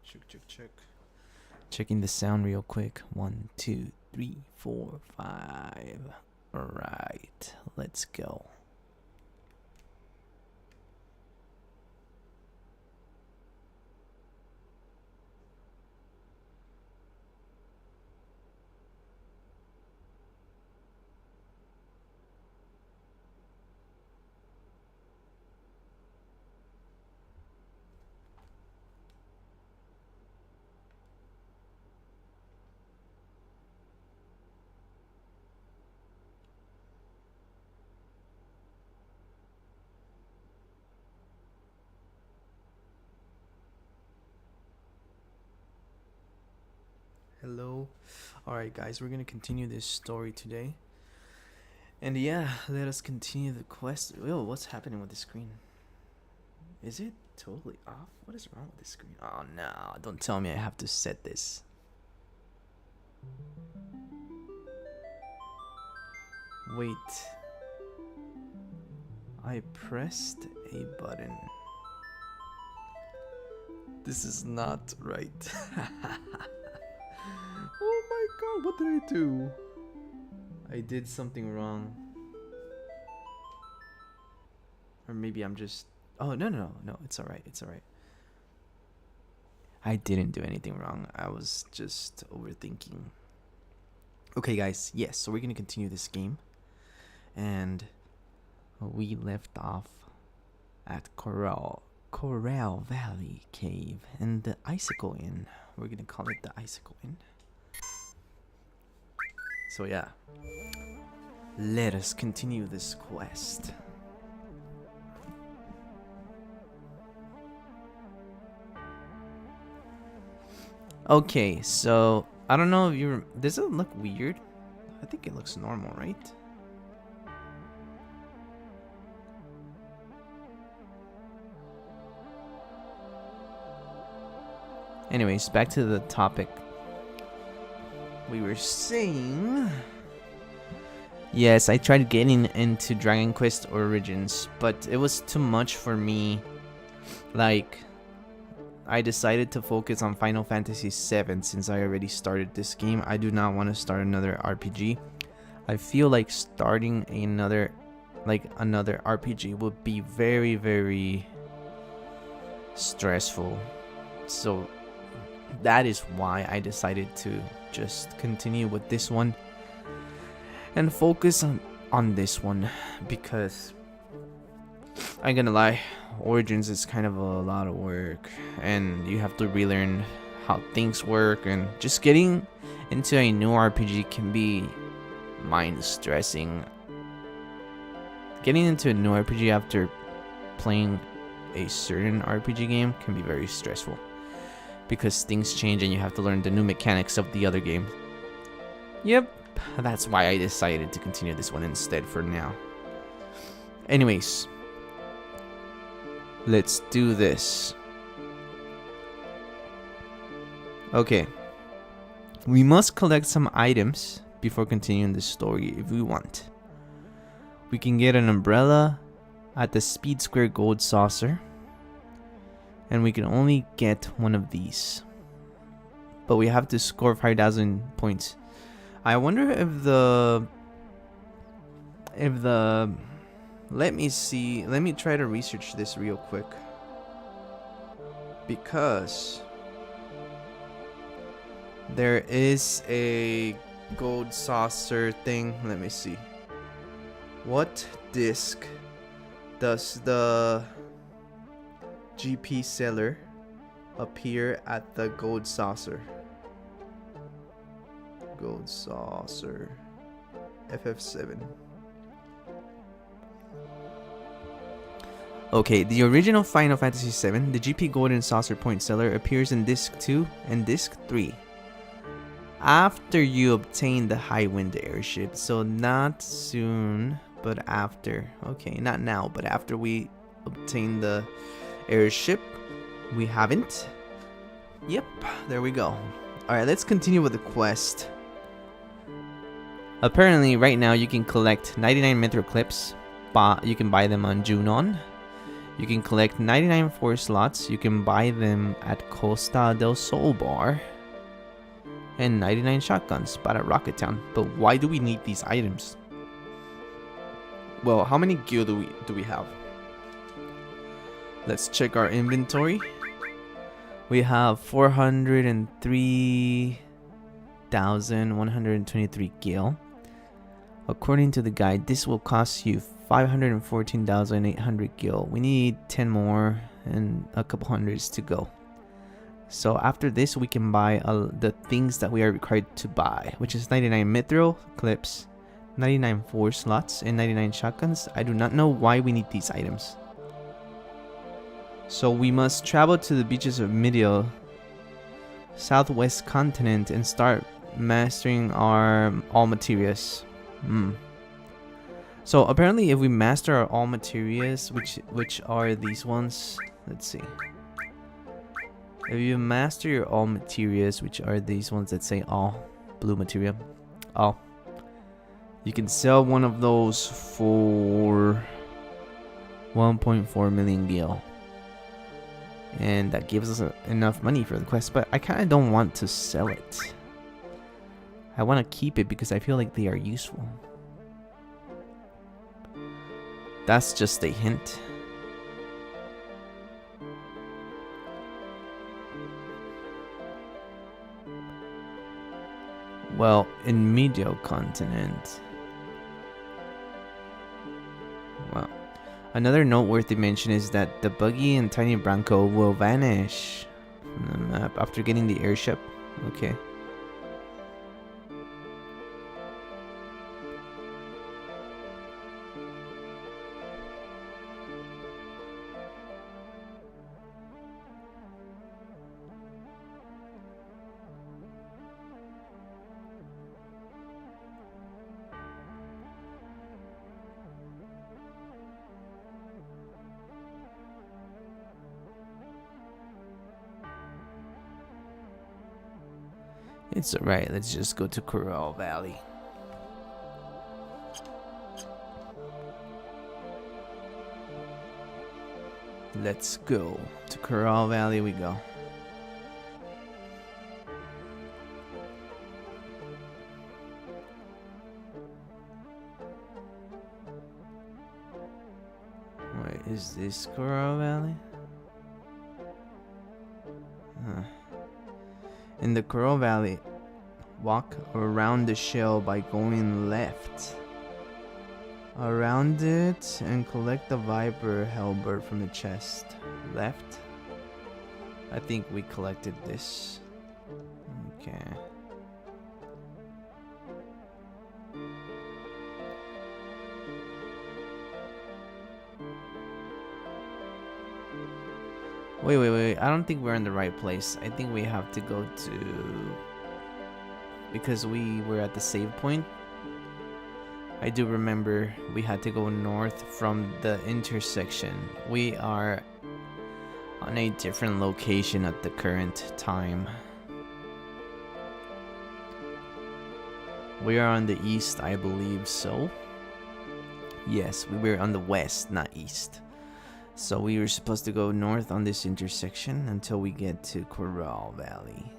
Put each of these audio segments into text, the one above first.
Check. Checking the sound real quick. 1, 2, 3, 4, 5. Alright, let's go. Hello. Alright guys, we're gonna continue this story today. And yeah, let us continue the quest. Yo, what's happening with the screen? Is it totally off? What is wrong with the screen? Oh no, don't tell me I have to set this. Wait. I pressed a button. This is not right. Oh my god, what did I do? I did something wrong. Or maybe I'm just... Oh, no, it's alright, it's alright. I didn't do anything wrong. I was just overthinking. Okay guys, yes, so we're gonna continue this game. And we left off at Corel Valley Cave and the Icicle Inn. We're gonna call it the Icicle Inn. So yeah, let us continue this quest. Okay, so I don't know if you're... Does it look weird? I think it looks normal, right? Anyways, back to the topic. We were saying... Yes, I tried getting into Dragon Quest Origins, but it was too much for me. Like, I decided to focus on Final Fantasy VII since I already started this game. I do not want to start another RPG. I feel like starting another RPG would be very, very stressful. So that is why I decided to just continue with this one and focus on this one, because I'm gonna lie, Origins is kind of a lot of work and you have to relearn how things work, and just getting into a new RPG can be mind stressing. Getting into a new RPG after playing a certain RPG game can be very stressful, because things change and you have to learn the new mechanics of the other game. Yep, that's why I decided to continue this one instead for now. Anyways, let's do this. Okay. We must collect some items before continuing the story if we want. We can get an umbrella at the Speed Square Gold Saucer. And we can only get one of these. But we have to score 5,000 points. I wonder if the... Let me see. Let me try to research this real quick. Because there is a gold saucer thing. Let me see. What disc does the GP seller appear at the gold saucer? Gold saucer FF7. Okay, the original Final Fantasy VII, the GP Golden Saucer Point Seller, appears in Disc 2 and Disc 3. After you obtain the High Wind Airship, so not soon, but after. Okay, not now, but after we obtain the airship. We haven't. Yep, there we go. Alright, let's continue with the quest. Apparently, right now you can collect 99 Metro Clips. You can buy them on Junon. You can collect 99 4 slots. You can buy them at Costa del Sol Bar. And 99 shotguns bought at Rocket Town. But why do we need these items? Well, how many gear do we have? Let's check our inventory. We have 403,123 gil. According to the guide, this will cost you 514,800 gil. We need 10 more and a couple hundreds to go. So after this, we can buy the things that we are required to buy, which is 99 mithril clips, 99 4 slots, and 99 shotguns. I do not know why we need these items. So we must travel to the beaches of Midio, southwest continent, and start mastering our all materias. So apparently if we master our all materias, which are these ones, let's see. If you master your all materias, which are these ones that say all, blue materia, all, you can sell one of those for 1.4 million gil. And that gives us enough money for the quest, but I kind of don't want to sell it. I want to keep it because I feel like they are useful. That's just a hint. Well, in Medio continent. Well, another noteworthy mention is that the buggy and tiny Branco will vanish from the map after getting the airship. Okay. It's alright, let's just go to Corel Valley. Let's go to Corel Valley we go. Wait, is this Corel Valley? Huh. In the Corel Valley, walk around the shell by going left. Around it and collect the Viper Hellbird from the chest. Left? I think we collected this. Okay. Wait. I don't think we're in the right place. I think we have to go to... Because we were at the save point. I do remember we had to go north from the intersection. We are on a different location at the current time. We are on the east, I believe so. Yes, we were on the west, not east. So we were supposed to go north on this intersection until we get to Corel Valley.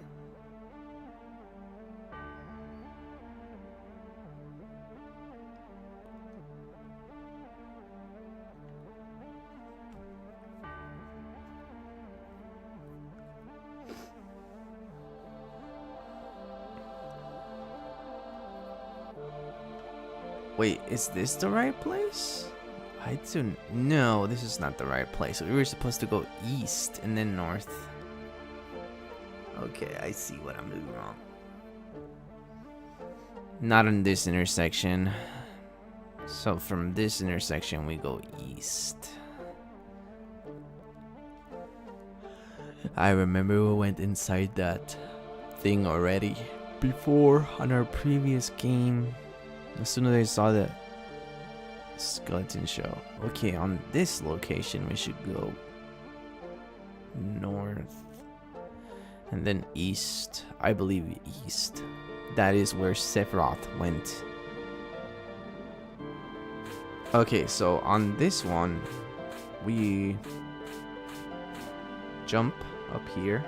Wait, is this the right place? No, this is not the right place. We were supposed to go east and then north. Okay, I see what I'm doing wrong. Not in this intersection. So from this intersection we go east. I remember we went inside that thing already before on our previous game. As soon as I saw the skeleton show. Okay, on this location we should go north and then east. I believe east. That is where Sephiroth went. Okay, so on this one we jump up here.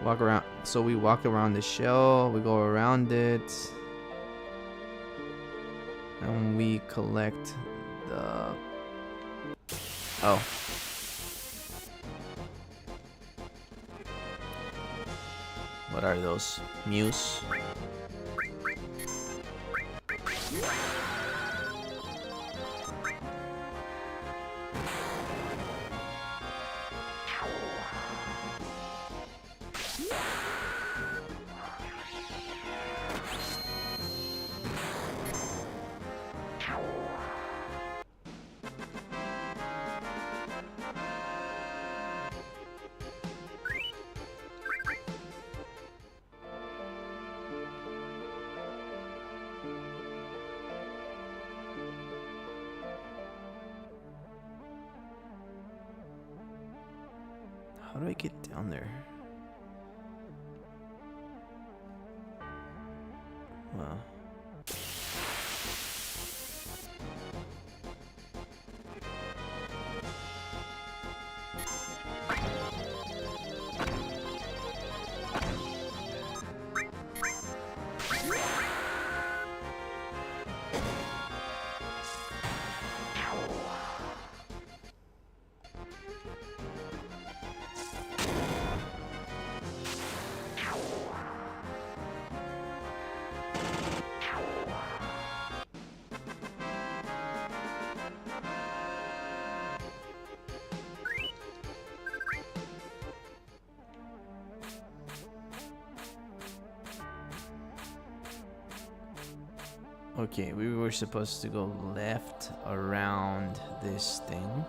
Walk around. So we walk around the shell. We go around it. And we collect the... Oh. What are those? Muse? How do I get down there? Well. Okay, we were supposed to go left around this thing.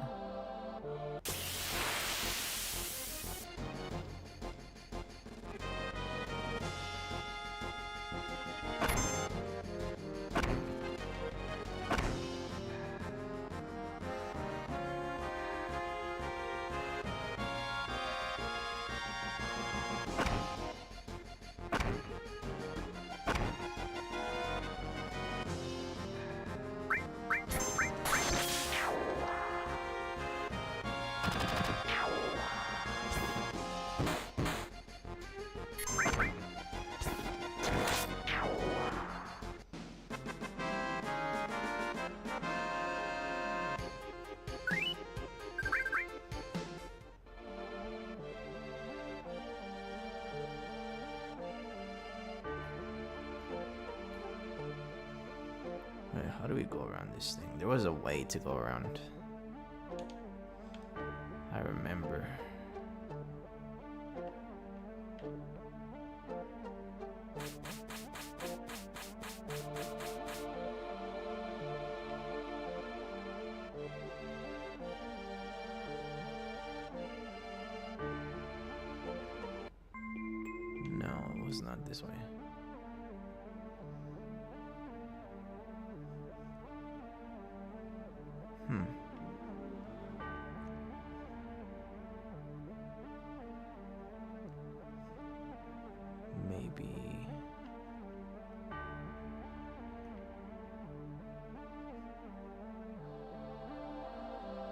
Wait, how do we go around this thing? There was a way to go around. I remember. No, it was not this way. Maybe.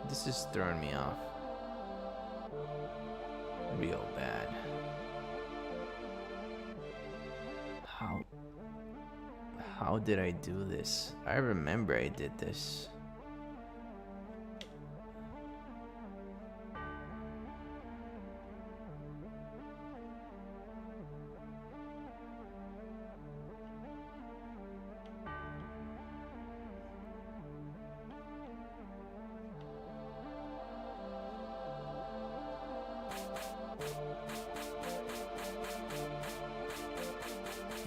This is throwing me off. Real bad. How did I do this? I remember I did this.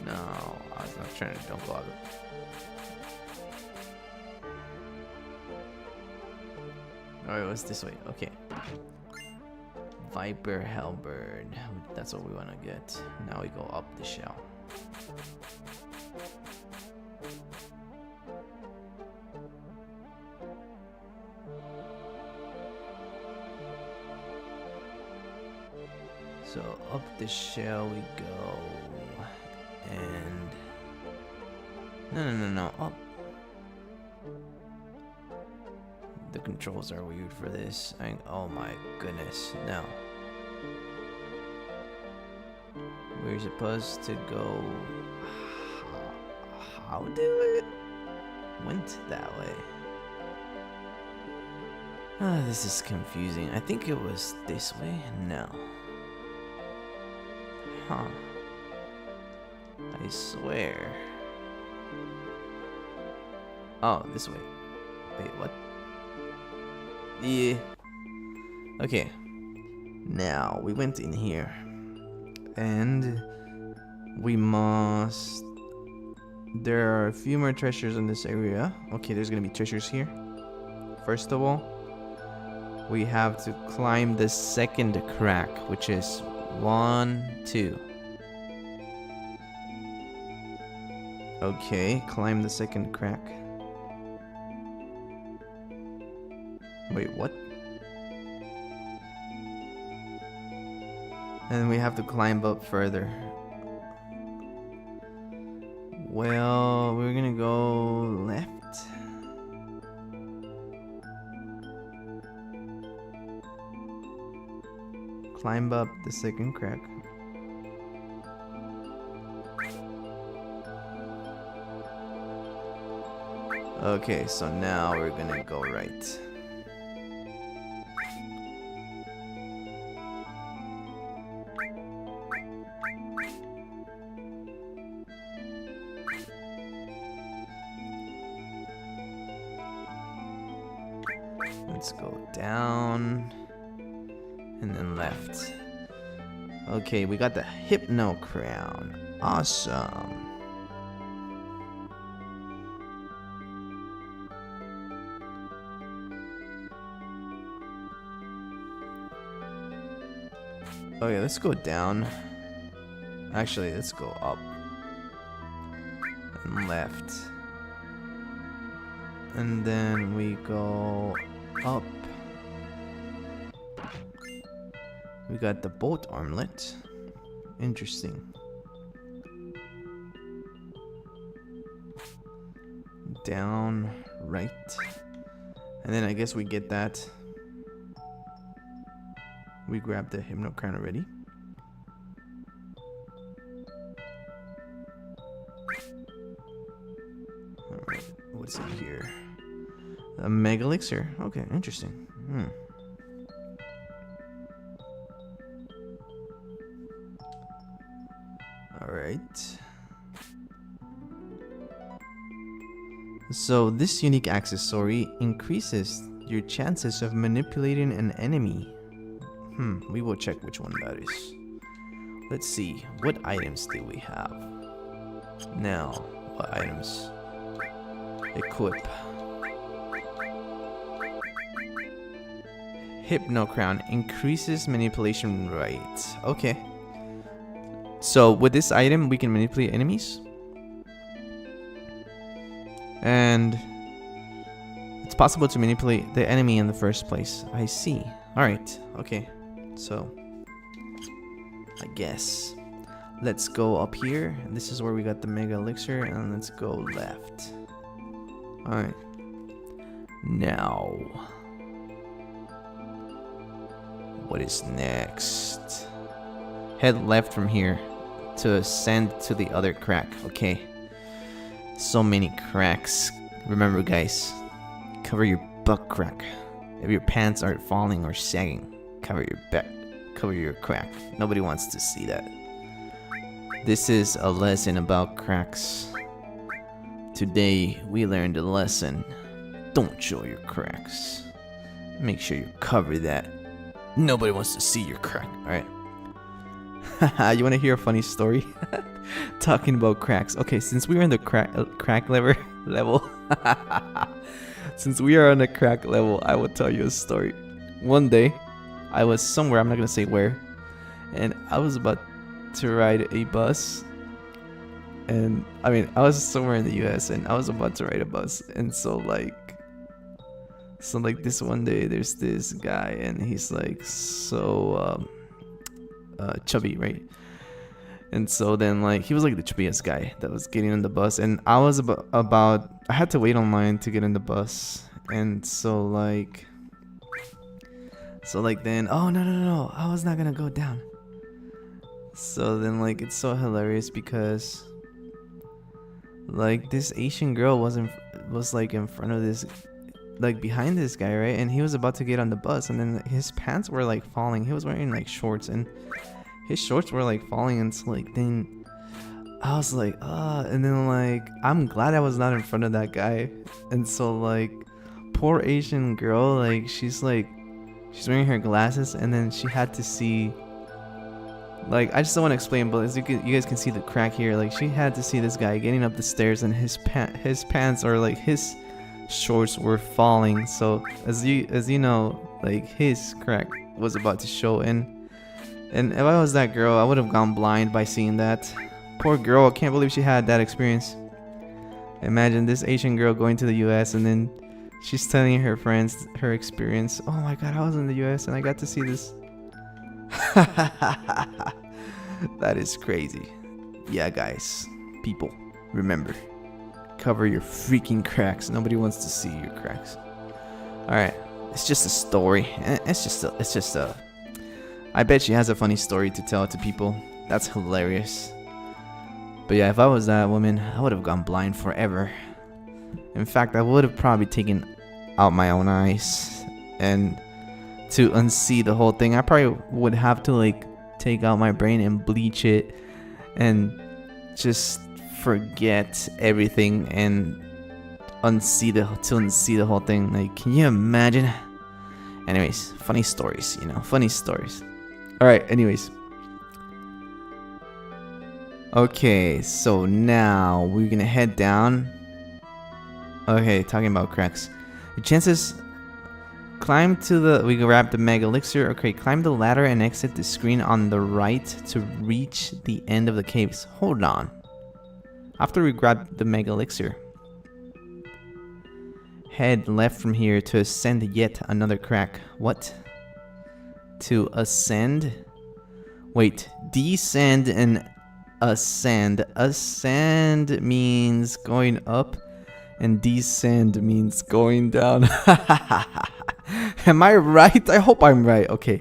No, I was not trying to don't go out of it. Oh, it was this way. Okay. Viper Halberd. That's what we want to get. Now we go up the shell. So up the shell we go. And no, up. The controls are weird for this. Oh my goodness. No. We're supposed to go... How do it? Went that way. Ah, this is confusing. I think it was this way. No. Huh. I swear. Oh, this way. Wait, what? Yeah. Okay. Now, we went in here. And we must... There are a few more treasures in this area. Okay, there's gonna be treasures here. First of all, we have to climb the second crack, which is 1, 2. Okay, climb the second crack. Wait, what? And we have to climb up further. Well, we're gonna go left. Climb up the second crack. Okay, so now we're gonna go right. Let's go down and then left. Okay, we got the Hypno crown. Awesome. Okay, let's go down. Actually, let's go up and left. And then we go up. We got the bolt armlet. Interesting. Down, right. And then I guess we get that. We grabbed the Hypno crown already. Alright, what's in here? A Mega Elixir. Okay, interesting. Alright. So this unique accessory increases your chances of manipulating an enemy. We will check which one that is. Let's see, what items do we have? Now, what items? Equip. Hypno crown increases manipulation rate. Okay. So with this item, we can manipulate enemies. And it's possible to manipulate the enemy in the first place. I see. Alright, okay. So, I guess. Let's go up here. This is where we got the Mega Elixir. And let's go left. Alright. Now. What is next? Head left from here to ascend to the other crack. Okay. So many cracks. Remember, guys, cover your butt crack. If your pants aren't falling or sagging, cover your back. Cover your crack. Nobody wants to see that. This is a lesson about cracks. Today, we learned a lesson. Don't show your cracks. Make sure you cover that. Nobody wants to see your crack. Alright. You want to hear a funny story? Talking about cracks. Okay, since we are in the crack level. Since we are on the crack level, I will tell you a story. One day, I was somewhere, I'm not going to say where. And I was about to ride a bus. And, I was somewhere in the US and I was about to ride a bus. And so this one day, there's this guy and he's like so chubby, right? And so then he was like the chubbiest guy that was getting on the bus, and I was I had to wait online to get in the bus, And so like then, oh no, I was not gonna go down. So then like it's so hilarious because like this Asian girl was like in front of this, like behind this guy, right? And he was about to get on the bus, and then his pants were like falling. He was wearing like shorts, and his shorts were like falling. And so like then I was like, and then like I'm glad I was not in front of that guy. And so like poor Asian girl, like she's wearing her glasses, and then she had to see, like, I just don't want to explain, but as you guys can see the crack here. Like she had to see this guy getting up the stairs, and his pants, or like his shorts, were falling. So as you know, like his crack was about to show. And if I was that girl, I would have gone blind by seeing that. Poor girl, I can't believe she had that experience. Imagine this Asian girl going to the US, and then she's telling her friends her experience. Oh my god, I was in the US and I got to see this. That is crazy. Yeah, guys, people, remember, cover your freaking cracks. Nobody wants to see your cracks. All right, it's just a story. It's just a. I bet she has a funny story to tell to people. That's hilarious. But yeah, if I was that woman, I would have gone blind forever. In fact, I would have probably taken out my own eyes, and to unsee the whole thing, I probably would have to like take out my brain and bleach it and just forget everything and unsee the whole thing. Like, can you imagine? Anyways, funny stories, funny stories. All right, anyways. Okay, so now we're gonna head down. Okay, talking about cracks. The chances. We grab the Mega Elixir. Okay, climb the ladder and exit the screen on the right to reach the end of the caves. Hold on. After we grab the Mega Elixir, head left from here to ascend yet another crack. What? To ascend? Wait, descend and ascend. Ascend means going up, and descend means going down. Am I right? I hope I'm right. Okay.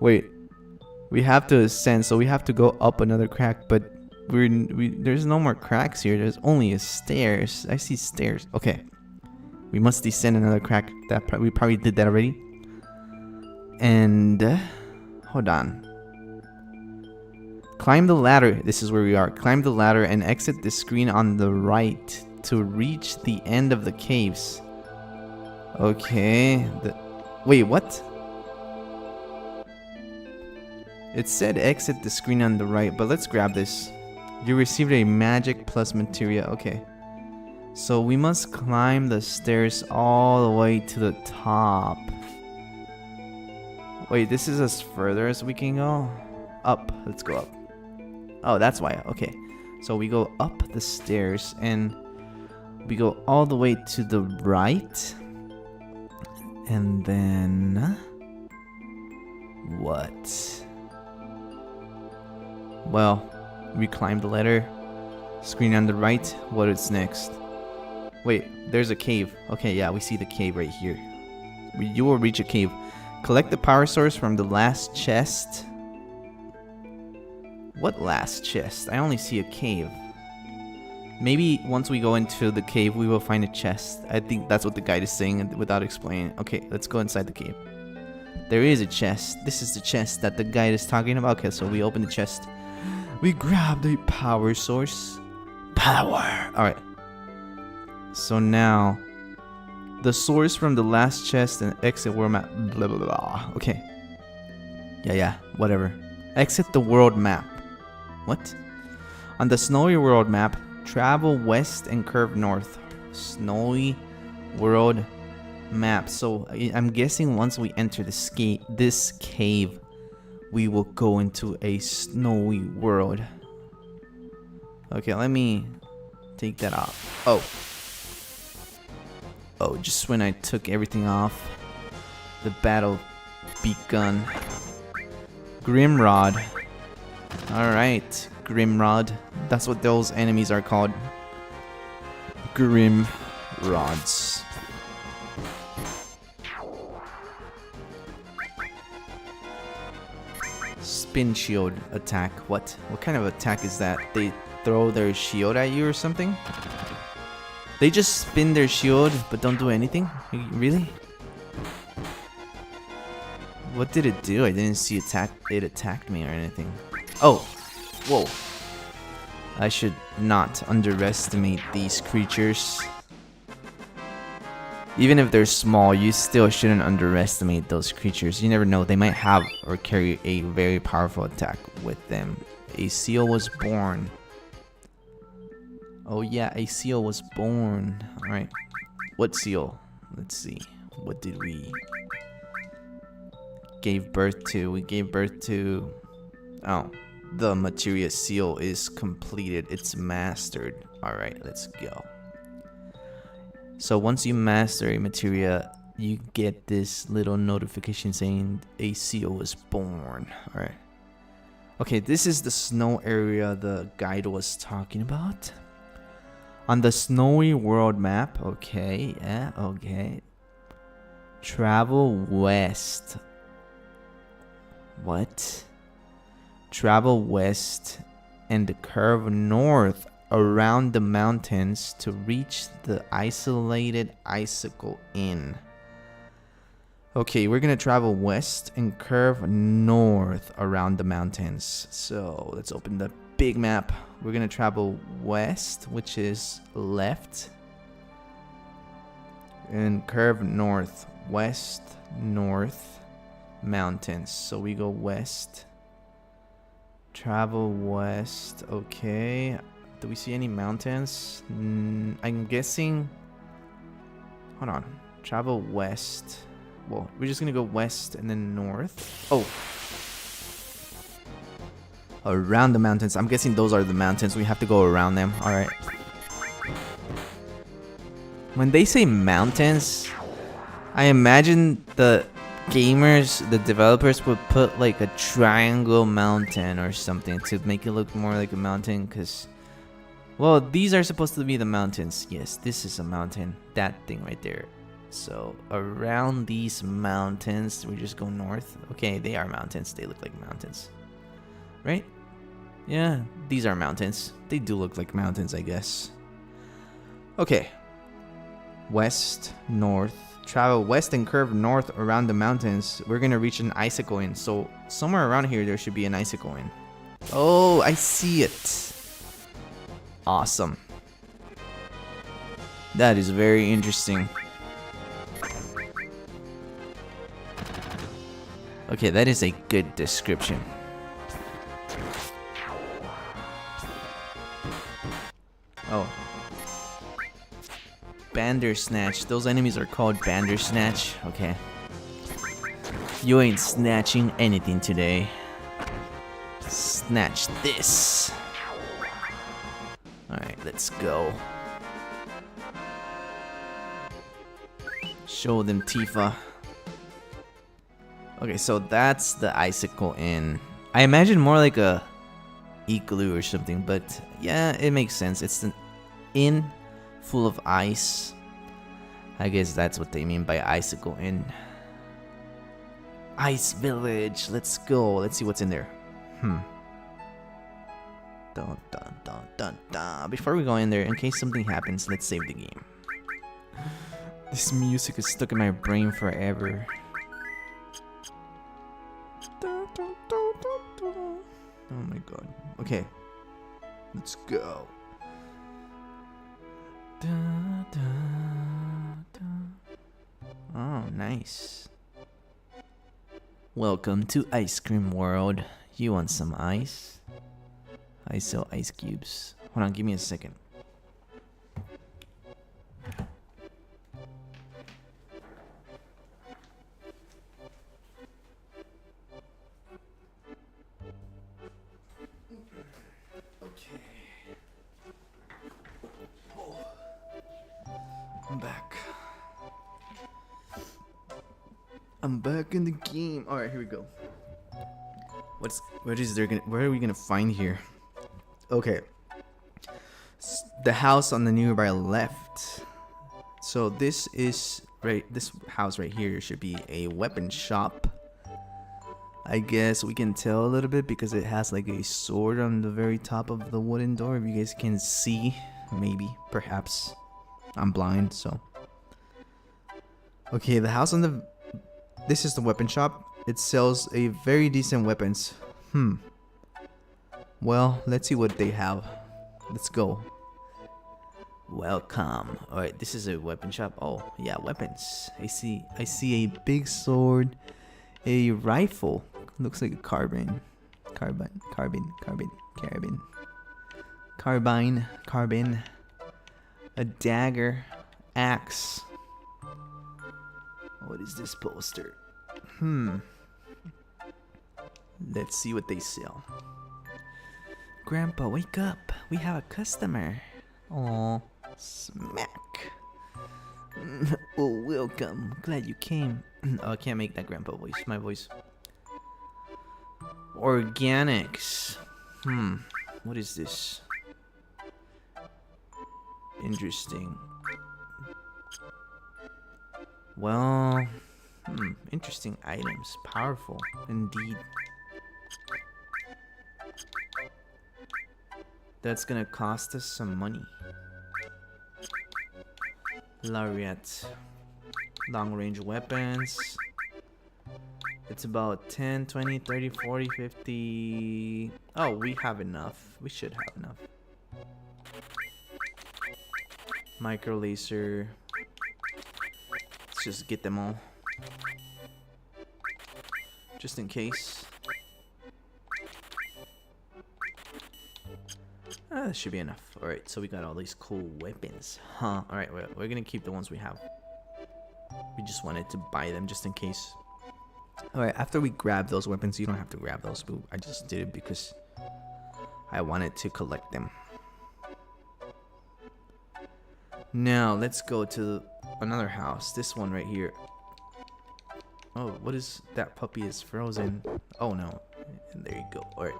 Wait. We have to ascend, so we have to go up another crack, but there's no more cracks here. There's only a stairs. I see stairs. Okay. We must descend another crack. We probably did that already. And hold on. Climb the ladder. This is where we are. Climb the ladder and exit the screen on the right to reach the end of the caves. Okay. Wait, what? It said exit the screen on the right, but let's grab this. You received a magic plus materia. Okay. So we must climb the stairs all the way to the top. Wait, this is as further as we can go? Up. Let's go up. Oh, that's why. Okay. So we go up the stairs and we go all the way to the right. And then what? Well, we climb the ladder. Screen on the right. What is next? Wait, there's a cave. Okay, yeah, we see the cave right here. You will reach a cave. Collect the power source from the last chest. What last chest? I only see a cave. Maybe once we go into the cave, we will find a chest. I think that's what the guide is saying without explaining. Okay, let's go inside the cave. There is a chest. This is the chest that the guide is talking about. Okay, so we open the chest. We grab the power source. Power! Alright. So now, the source from the last chest and exit world map. Blah, blah, blah. Okay. Yeah, whatever. Exit the world map. What? On the snowy world map, travel west and curve north. Snowy world map. So I'm guessing once we enter this cave, we will go into a snowy world. Okay, let me take that off. Oh, just when I took everything off, the battle begun. Grimrod. Alright, Grimrod. That's what those enemies are called. Grimrods. Spin shield attack. What? What kind of attack is that? They throw their shield at you or something? They just spin their shield but don't do anything? Really? What did it do? I didn't see it attacked me or anything. Oh! Whoa. I should not underestimate these creatures. Even if they're small, you still shouldn't underestimate those creatures. You never know, they might have or carry a very powerful attack with them. A seal was born. Oh yeah, a seal was born. Alright. What seal? Let's see. What did we gave birth to? We gave birth to... Oh. The Materia seal is completed. It's mastered. Alright, let's go. So once you master a Materia, you get this little notification saying a seal was born. Alright. Okay, this is the snow area the guide was talking about. On the snowy world map. Okay, yeah, okay. Travel west. What? Travel west and curve north around the mountains to reach the isolated Icicle Inn. Okay, we're gonna travel west and curve north around the mountains. So let's open the big map. We're gonna travel west, which is left, and curve north. West, north, mountains. So we go west. Travel west. Okay. Do we see any mountains? I'm guessing... Hold on. Travel west. Well, we're just gonna go west and then north. Oh. Around the mountains. I'm guessing those are the mountains. We have to go around them. Alright. When they say mountains, I imagine the gamers, the developers would put like a triangle mountain or something to make it look more like a mountain, because, well, these are supposed to be the mountains. Yes, this is a mountain. That thing right there. So around these mountains, we just go north. Okay, they are mountains. They look like mountains, right? Yeah, these are mountains. They do look like mountains, I guess. Okay. West, north. Travel west and curve north around the mountains. We're gonna reach an Icicle Inn. So somewhere around here there should be an Icicle Inn. Oh, I see it. Awesome. That is very interesting. Okay, that is a good description. Oh. Bandersnatch. Those enemies are called Bandersnatch. Okay. You ain't snatching anything today. Snatch this. Alright, let's go. Show them Tifa. Okay, so that's the Icicle Inn. I imagine more like a igloo or something, but yeah, it makes sense. It's an inn full of ice. I guess that's what they mean by Icicle Inn. Ice Village. Let's go. Let's see what's in there. Dun, dun, dun, dun, dun. Before we go in there, in case something happens, let's save the game. This music is stuck in my brain forever. Oh my god. Okay. Let's go. Oh, nice. Welcome to Ice Cream World. You want some ice? I sell ice cubes. Hold on, give me a second. I'm back in the game. All right, here we go. What are we gonna find here? Okay. The house on the nearby left. So this is this house right here should be a weapon shop. I guess we can tell a little bit because it has like a sword on the very top of the wooden door. If you guys can see, maybe, perhaps. I'm blind, so. Okay, the house on the... This is the weapon shop. It sells a very decent weapons. Well, let's see what they have. Let's go. Welcome. Alright, this is a weapon shop. Oh, yeah, weapons. I see a big sword, a rifle. Looks like a carbine. A dagger, axe. What is this poster? Let's see what they sell. Grandpa, wake up. We have a customer. Oh, smack. Oh, welcome. Glad you came. Oh, I can't make that grandpa voice. My voice. Organics. What is this? Interesting. Well, interesting items. Powerful, indeed. That's gonna cost us some money. Lariat. Long range weapons. It's about 10, 20, 30, 40, 50. Oh, we have enough. We should have enough. Micro laser. Let's just get them all. Just in case. That should be enough. Alright, so we got all these cool weapons. Alright, we're gonna keep the ones we have. We just wanted to buy them just in case. Alright, after we grab those weapons, you don't have to grab those, but I just did it because I wanted to collect them. Now, let's go to another house. This one right here. Oh, what is that? Puppy is frozen. Oh no. And there you go. Alright.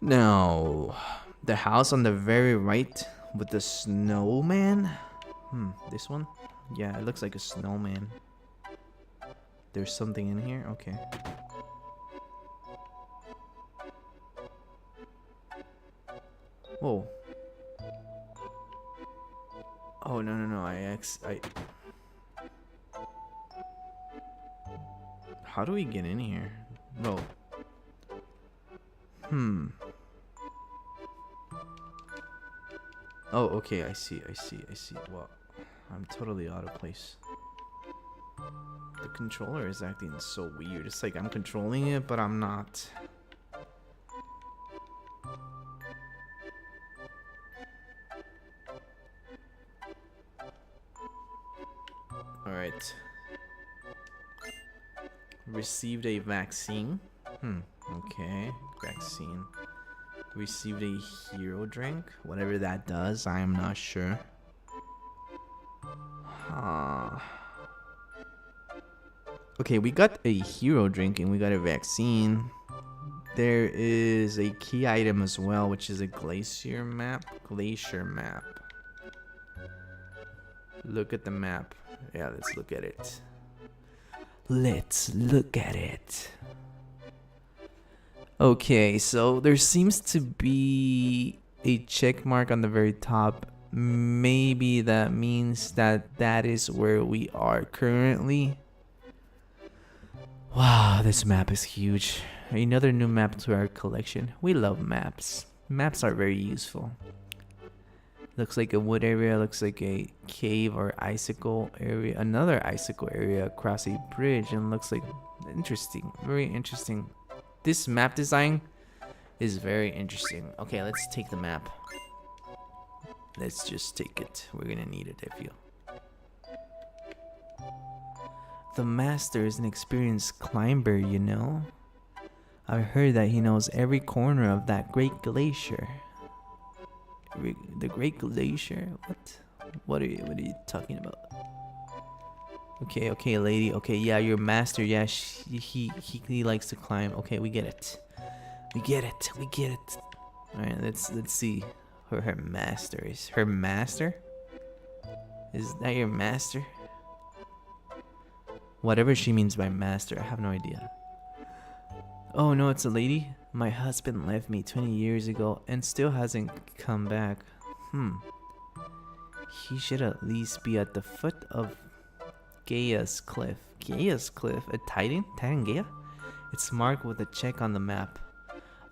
Now, the house on the very right with the snowman. This one? Yeah, it looks like a snowman. There's something in here? Okay. Whoa. Oh, no. I... How do we get in here? Whoa. Oh, okay, I see. Well, I'm totally out of place. The controller is acting so weird. It's like I'm controlling it, but I'm not. Alright. Received a vaccine. Okay. Vaccine. Received a hero drink. Whatever that does, I am not sure. Okay, we got a hero drink and we got a vaccine. There is a key item as well, which is a glacier map. Look at the map. Yeah, let's look at it. Okay, so there seems to be a check mark on the very top. Maybe that means that that is where we are currently. Wow, this map is huge. Another new map to our collection. We love maps. Maps are very useful. Looks like a wood area, looks like a cave or icicle area. Another icicle area across a bridge, and looks like interesting. Very interesting. This map design is very interesting. Okay, let's take the map. Let's just take it. We're gonna need it, I feel. The master is an experienced climber, you know. I heard that he knows every corner of that Great Glacier. The Great Glacier? What are you talking about? Okay, lady. Okay, yeah, your master. Yeah, he likes to climb. Okay, we get it. All right, let's see who her master is. Her master? Is that your master? Whatever she means by master, I have no idea. Oh no, it's a lady? My husband left me 20 years ago and still hasn't come back. He should at least be at the foot of Gaia's Cliff. Gaia's Cliff? A Titan? Titan Gaia? It's marked with a check on the map.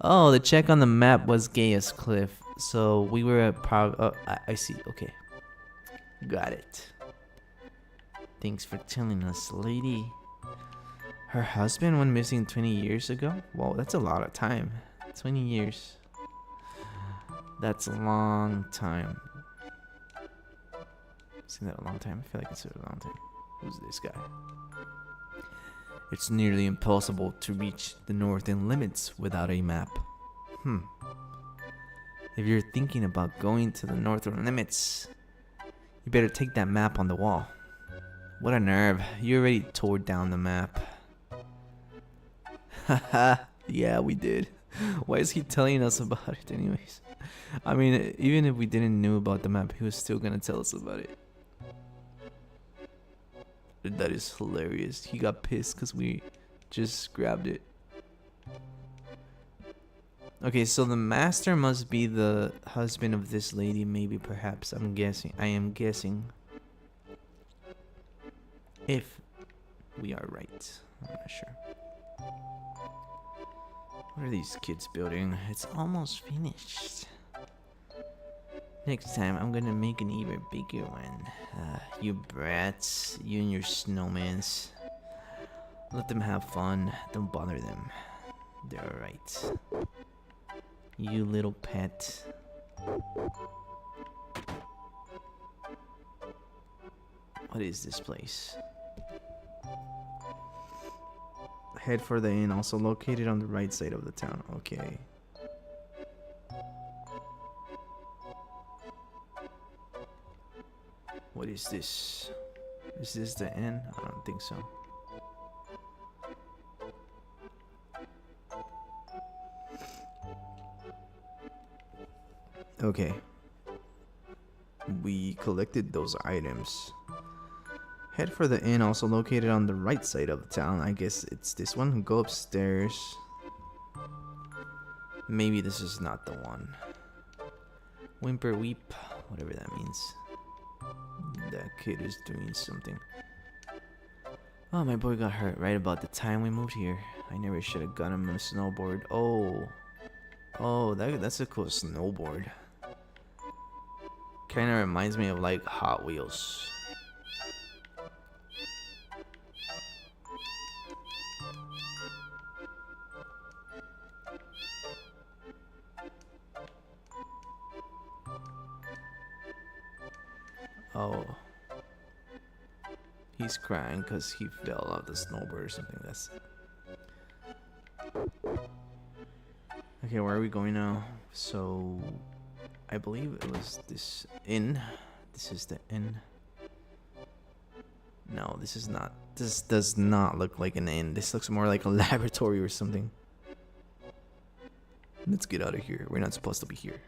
Oh, the check on the map was Gaia's Cliff. So we were at oh, I see. Okay. Got it. Thanks for telling us, lady. Her husband went missing 20 years ago? Whoa, that's a lot of time. 20 years. That's a long time. Isn't that a long time? I feel like it's a long time. Who's this guy? It's nearly impossible to reach the northern limits without a map. If you're thinking about going to the northern limits, you better take that map on the wall. What a nerve. You already tore down the map. Haha, yeah, we did. Why is he telling us about it anyways? I mean, even if we didn't know about the map, he was still gonna tell us about it. That is hilarious. He got pissed because we just grabbed it. Okay, so the master must be the husband of this lady, maybe, perhaps. I'm guessing. I am guessing. If we are right. I'm not sure. What are these kids building? It's almost finished. Next time, I'm gonna make an even bigger one. You brats, you and your snowmans. Let them have fun. Don't bother them. They're alright. You little pet. What is this place? Head for the inn, also located on the right side of the town. Okay. What is this? Is this the inn? I don't think so. Okay. We collected those items. Head for the inn, also located on the right side of the town. I guess it's this one. Go upstairs. Maybe this is not the one. Whimper weep, whatever that means. That kid is doing something. Oh, my boy got hurt right about the time we moved here. I never should have got him a snowboard. Oh, that's a cool snowboard. Kind of reminds me of like Hot Wheels. Oh, he's crying because he fell off the snowboard or something. That's okay. Where are we going now? So, I believe it was this inn. This is the inn. No, this is not. This does not look like an inn. This looks more like a laboratory or something. Let's get out of here. We're not supposed to be here.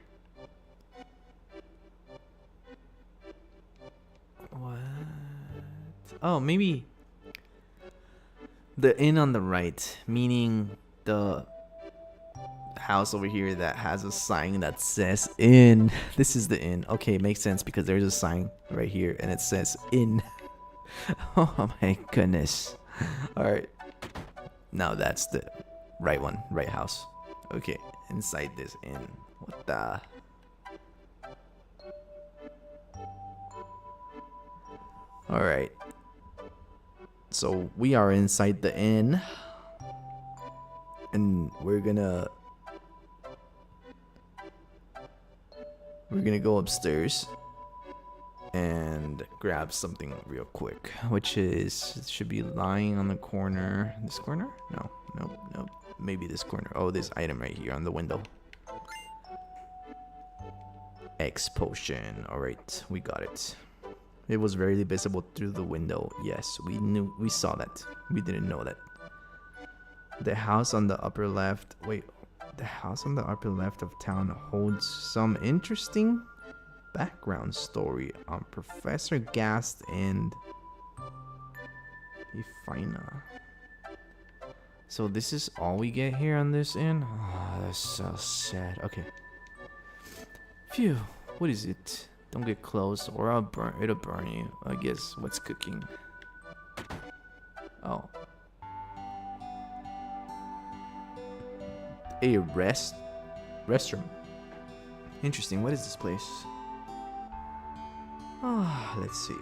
What? Oh, maybe the inn on the right, meaning the house over here that has a sign that says inn. This is the inn. Okay, it makes sense because there's a sign right here and it says inn. Oh my goodness. Alright. Now that's the right one. Right house. Okay, inside this inn. What the? Alright. So we are inside the inn. And we're gonna go upstairs and grab something real quick, which is, it should be lying on the corner. This corner? No, nope. Maybe this corner. Oh, this item right here on the window. X potion. Alright, we got it. It was very visible through the window. Yes, we saw that. We didn't know that. The house on the upper left. Wait, the house on the upper left of town holds some interesting background story on Professor Gast and Ifalna. So this is all we get here on this inn? Oh, that's so sad. Okay. Phew. What is it? Don't get close or it'll burn you. I guess what's cooking? Oh. A restroom. Interesting. What is this place? Ah, let's see.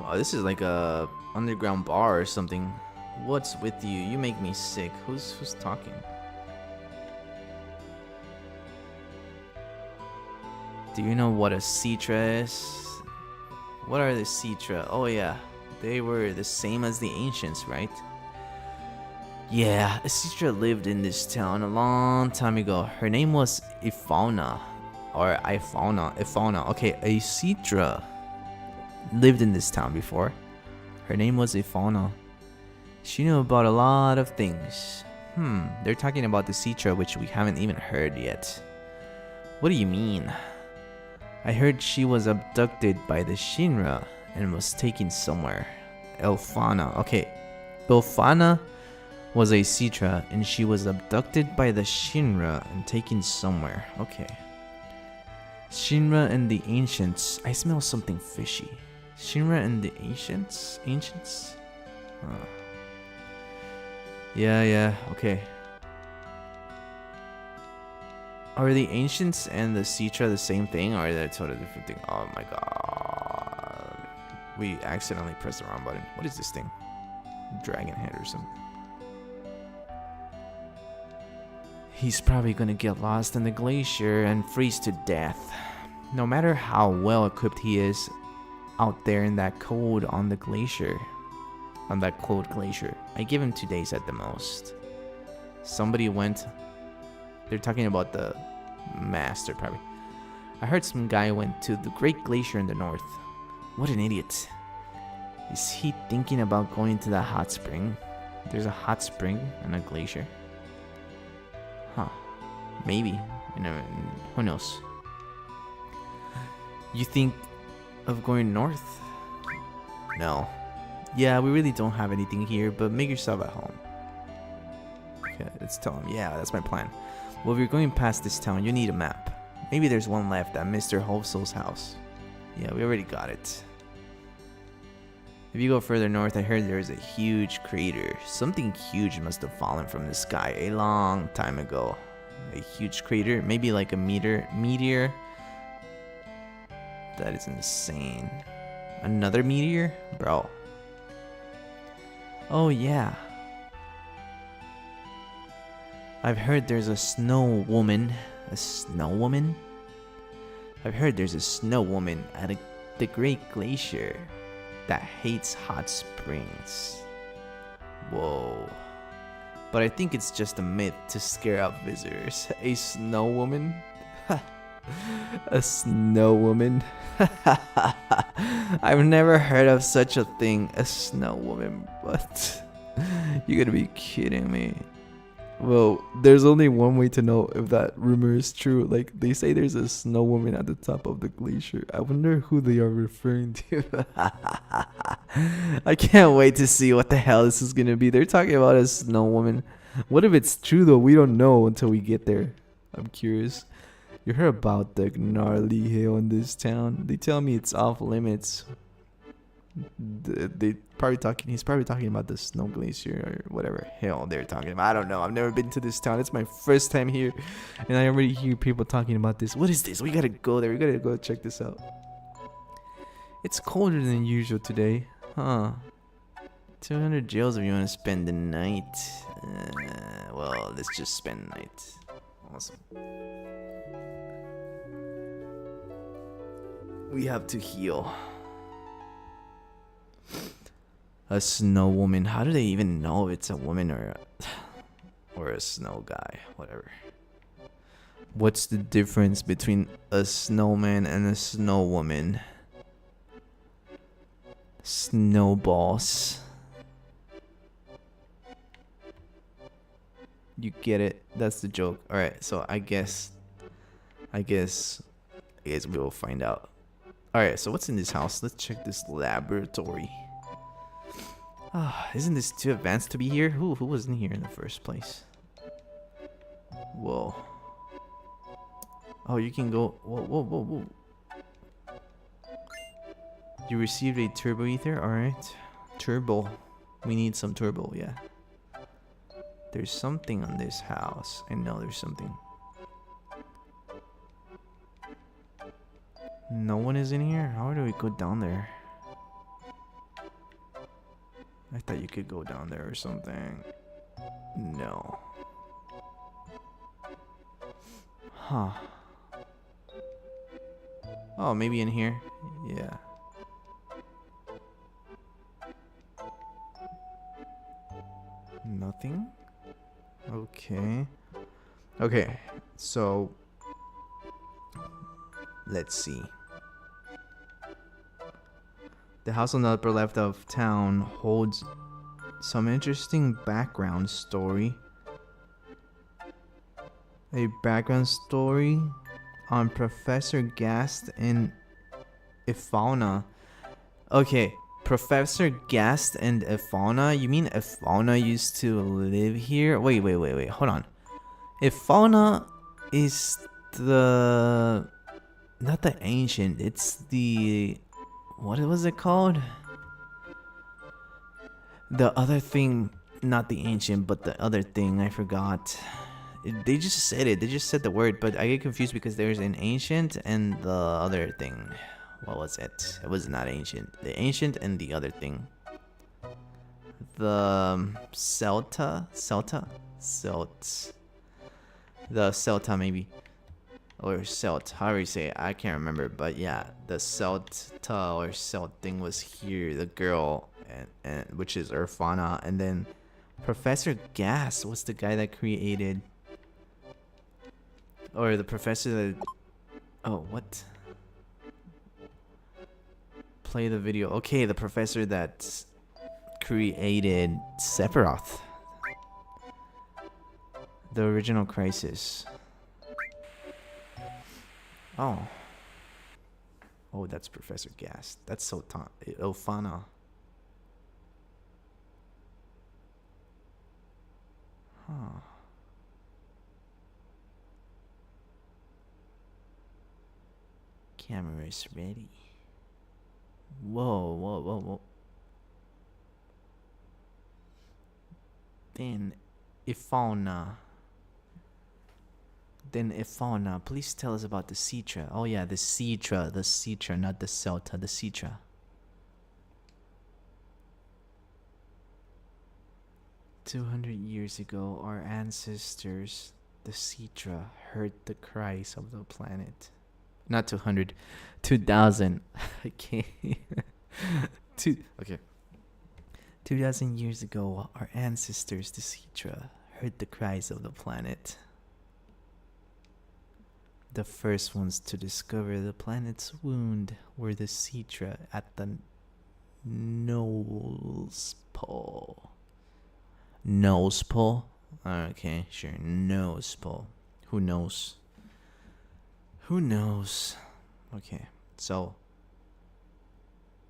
Wow, this is like a underground bar or something. What's with you? You make me sick. Who's talking? Do you know what a Citra is? What are the Citra? Oh yeah, they were the same as the ancients, right? Yeah, a Citra lived in this town a long time ago. Her name was Ifalna, or Ifalna. Okay, a Citra lived in this town before. Her name was Ifalna. She knew about a lot of things. They're talking about the Citra, which we haven't even heard yet. What do you mean? I heard she was abducted by the Shinra and was taken somewhere. Ifalna. Okay. Ifalna was a Citra and she was abducted by the Shinra and taken somewhere. Okay. Shinra and the Ancients. I smell something fishy. Shinra and the Ancients? Ancients? Huh. Yeah, okay. Are the Ancients and the Citra the same thing, or are they totally different thing? Oh my god. We accidentally pressed the wrong button. What is this thing? Dragon head or something. He's probably gonna get lost in the glacier and freeze to death. No matter how well equipped he is out there in that cold on the glacier. On that cold glacier. I give him 2 days at the most. Somebody went... They're talking about the master, probably. I heard some guy went to the Great Glacier in the north. What an idiot. Is he thinking about going to that hot spring? There's a hot spring and a glacier. Huh. Maybe. You know, who knows? You think of going north? No. Yeah, we really don't have anything here, but make yourself at home. Okay, let's tell him. Yeah, that's my plan. Well, if you're going past this town, you need a map. Maybe there's one left at Mr. Hoso's house. Yeah, we already got it. If you go further north, I heard there's a huge crater. Something huge must have fallen from the sky a long time ago. A huge crater, maybe like a meteor. That is insane. Another meteor? Bro. Oh yeah. I've heard there's a snow woman. A snow woman? I've heard there's a snow woman at the Great Glacier that hates hot springs. Whoa. But I think it's just a myth to scare off visitors. A snow woman? A snow woman? I've never heard of such a thing. A snow woman. What? You gotta be kidding me. Well, there's only one way to know if that rumor is true. Like, they say there's a snow woman at the top of the glacier. I wonder who they are referring to. I can't wait to see what the hell this is gonna be. They're talking about a snow woman. What if it's true though? We don't know until we get there. I'm curious. You heard about the gnarly hill in this town? They tell me it's off limits. He's probably talking about the snow glacier or whatever hill they're talking about. I don't know. I've never been to this town. It's my first time here, and I already hear people talking about this. What is this? We gotta go there. We gotta go check this out. It's colder than usual today, huh? 200 jails if you want to spend the night. Well, let's just spend the night. Awesome. We have to heal. A snow woman. How do they even know if it's a woman or a snow guy? Whatever. What's the difference between a snowman and a snow woman? Snowballs. You get it? That's the joke. Alright, so I guess we will find out. Alright, so what's in this house? Let's check this laboratory. Isn't this too advanced to be here? Who was in here in the first place? Whoa. Oh, you can go. Whoa. You received a turbo ether? Alright. Turbo. We need some turbo, yeah. There's something on this house. I know there's something. No one is in here? How do we go down there? I thought you could go down there or something. No. Huh. Oh, maybe in here? Yeah. Nothing? Okay. Okay, so let's see. The house on the upper left of town holds some interesting background story. A background story on Professor Gast and Ifalna. Okay, Professor Gast and Ifalna? You mean Ifalna used to live here? Wait, hold on. Ifalna is the... not the ancient, it's the... what was it called? The other thing, not the ancient, but the other thing, I forgot. They just said it, they just said the word, but I get confused because there's an ancient and the other thing. What was it? It was not ancient. The ancient and the other thing. The Celta? The Celta maybe. Or Celt, however you say it, I can't remember, but yeah, the Celta or Celt thing was here, the girl, and which is Ifalna, and then Professor Gast was the guy that created, or the professor that, oh, what? Play the video. Okay, the professor that created Sephiroth, the original Crisis. Oh, that's Professor Gast. That's so Ifalna. Huh. Camera is ready. Whoa. Then Ifalna, please tell us about the Citra. Oh yeah, the Citra, not the Celta, the Citra. "200 years ago, our ancestors, the Citra, heard the cries of the planet." Not 200, 2000. I can't. Okay. 2,000 years ago, our ancestors, the Citra, heard the cries of the planet. The first ones to discover the planet's wound were the Citra at the Nose Pole. Nose Pole? Okay, sure. Nose Pole. Who knows? Okay, so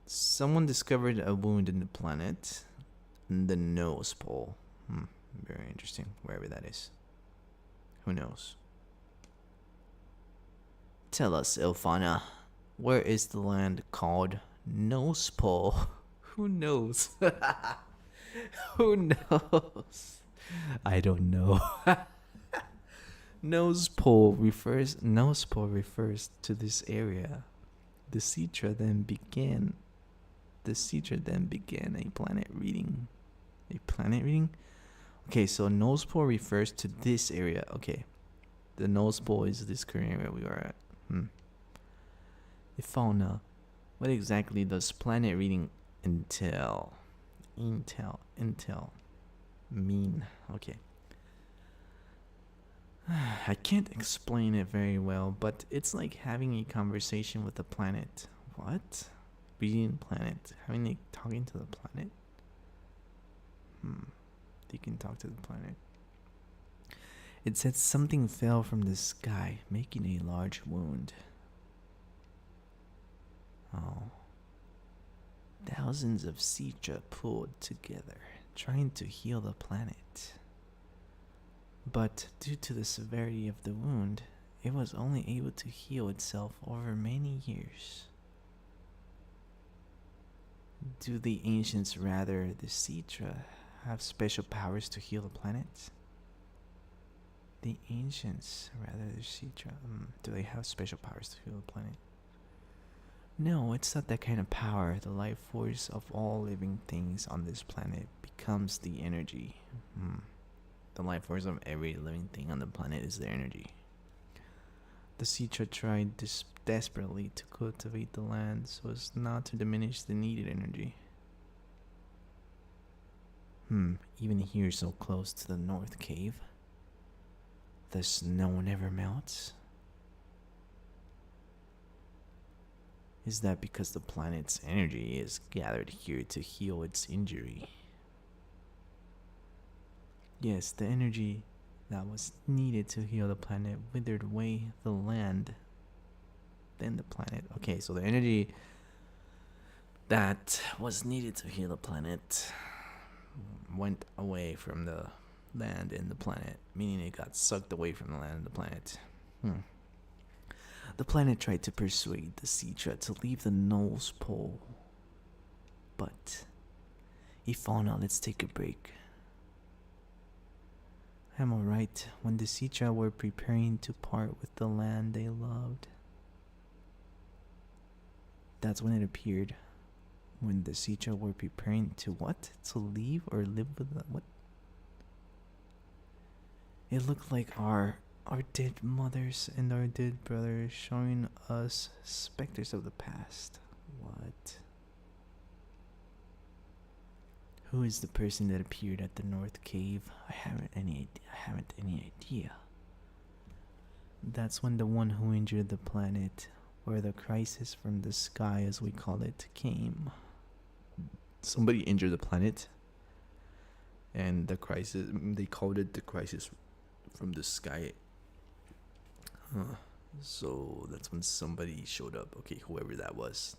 someone discovered a wound in the planet, the Nose Pole. Very interesting, wherever that is. Who knows? Tell us, Ifalna, where is the land called Nose Pole? Who knows? Who knows? I don't know. Nose pole refers to this area. The Citra then began a planet reading. A planet reading? Okay, so nose pole refers to this area. Okay. The nose pole is this current area we are at. Ifalna, what exactly does planet reading entail? Mean. Okay. I can't explain it very well, but it's like having a conversation with the planet. What? Reading planet. Having like talking to the planet. They can talk to the planet. It said something fell from the sky, making a large wound. Oh. Thousands of Citra pulled together, trying to heal the planet. But due to the severity of the wound, it was only able to heal itself over many years. Do the ancients, rather the Citra, have special powers to heal the planet? The ancients, rather the Citra, do they have special powers to heal the planet? No, it's not that kind of power. The life force of all living things on this planet becomes the energy. The life force of every living thing on the planet is the energy. The Citra tried desperately to cultivate the land so as not to diminish the needed energy. Even here so close to the North Cave, the snow never melts. Is that because the planet's energy is gathered here to heal its injury? Yes, the energy that was needed to heal the planet withered away the land, then the planet. Okay, so the energy that was needed to heal the planet went away from the land and the planet, meaning it got sucked away from the land and the planet. The planet tried to persuade the Citra to leave the North Pole. But, Ifalna, let's take a break. I'm alright. When the Citra were preparing to part with the land they loved, that's when it appeared. When the Citra were preparing to what? To leave or live with the what? It looked like our dead mothers and our dead brothers, showing us specters of the past. What? Who is the person that appeared at the North Cave? I haven't any idea. That's when the one who injured the planet, or the crisis from the sky as we call it, came. Somebody injured the planet, and the crisis, they called it the crisis from the sky. So that's when somebody showed up. Okay, whoever that was.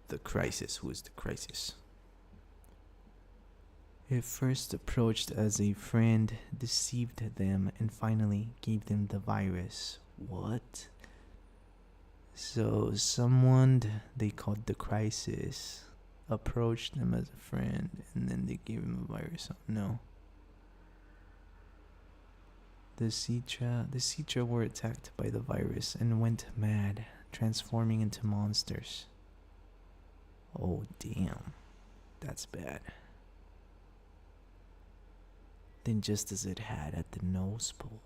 The crisis. Who is the crisis? It first approached as a friend, deceived them, and finally gave them the virus. What? So someone they called the crisis approached them as a friend, and then they gave him a virus. Oh, no. The Citra were attacked by the virus and went mad, transforming into monsters. Oh, damn. That's bad. Then just as it had at the North Pole,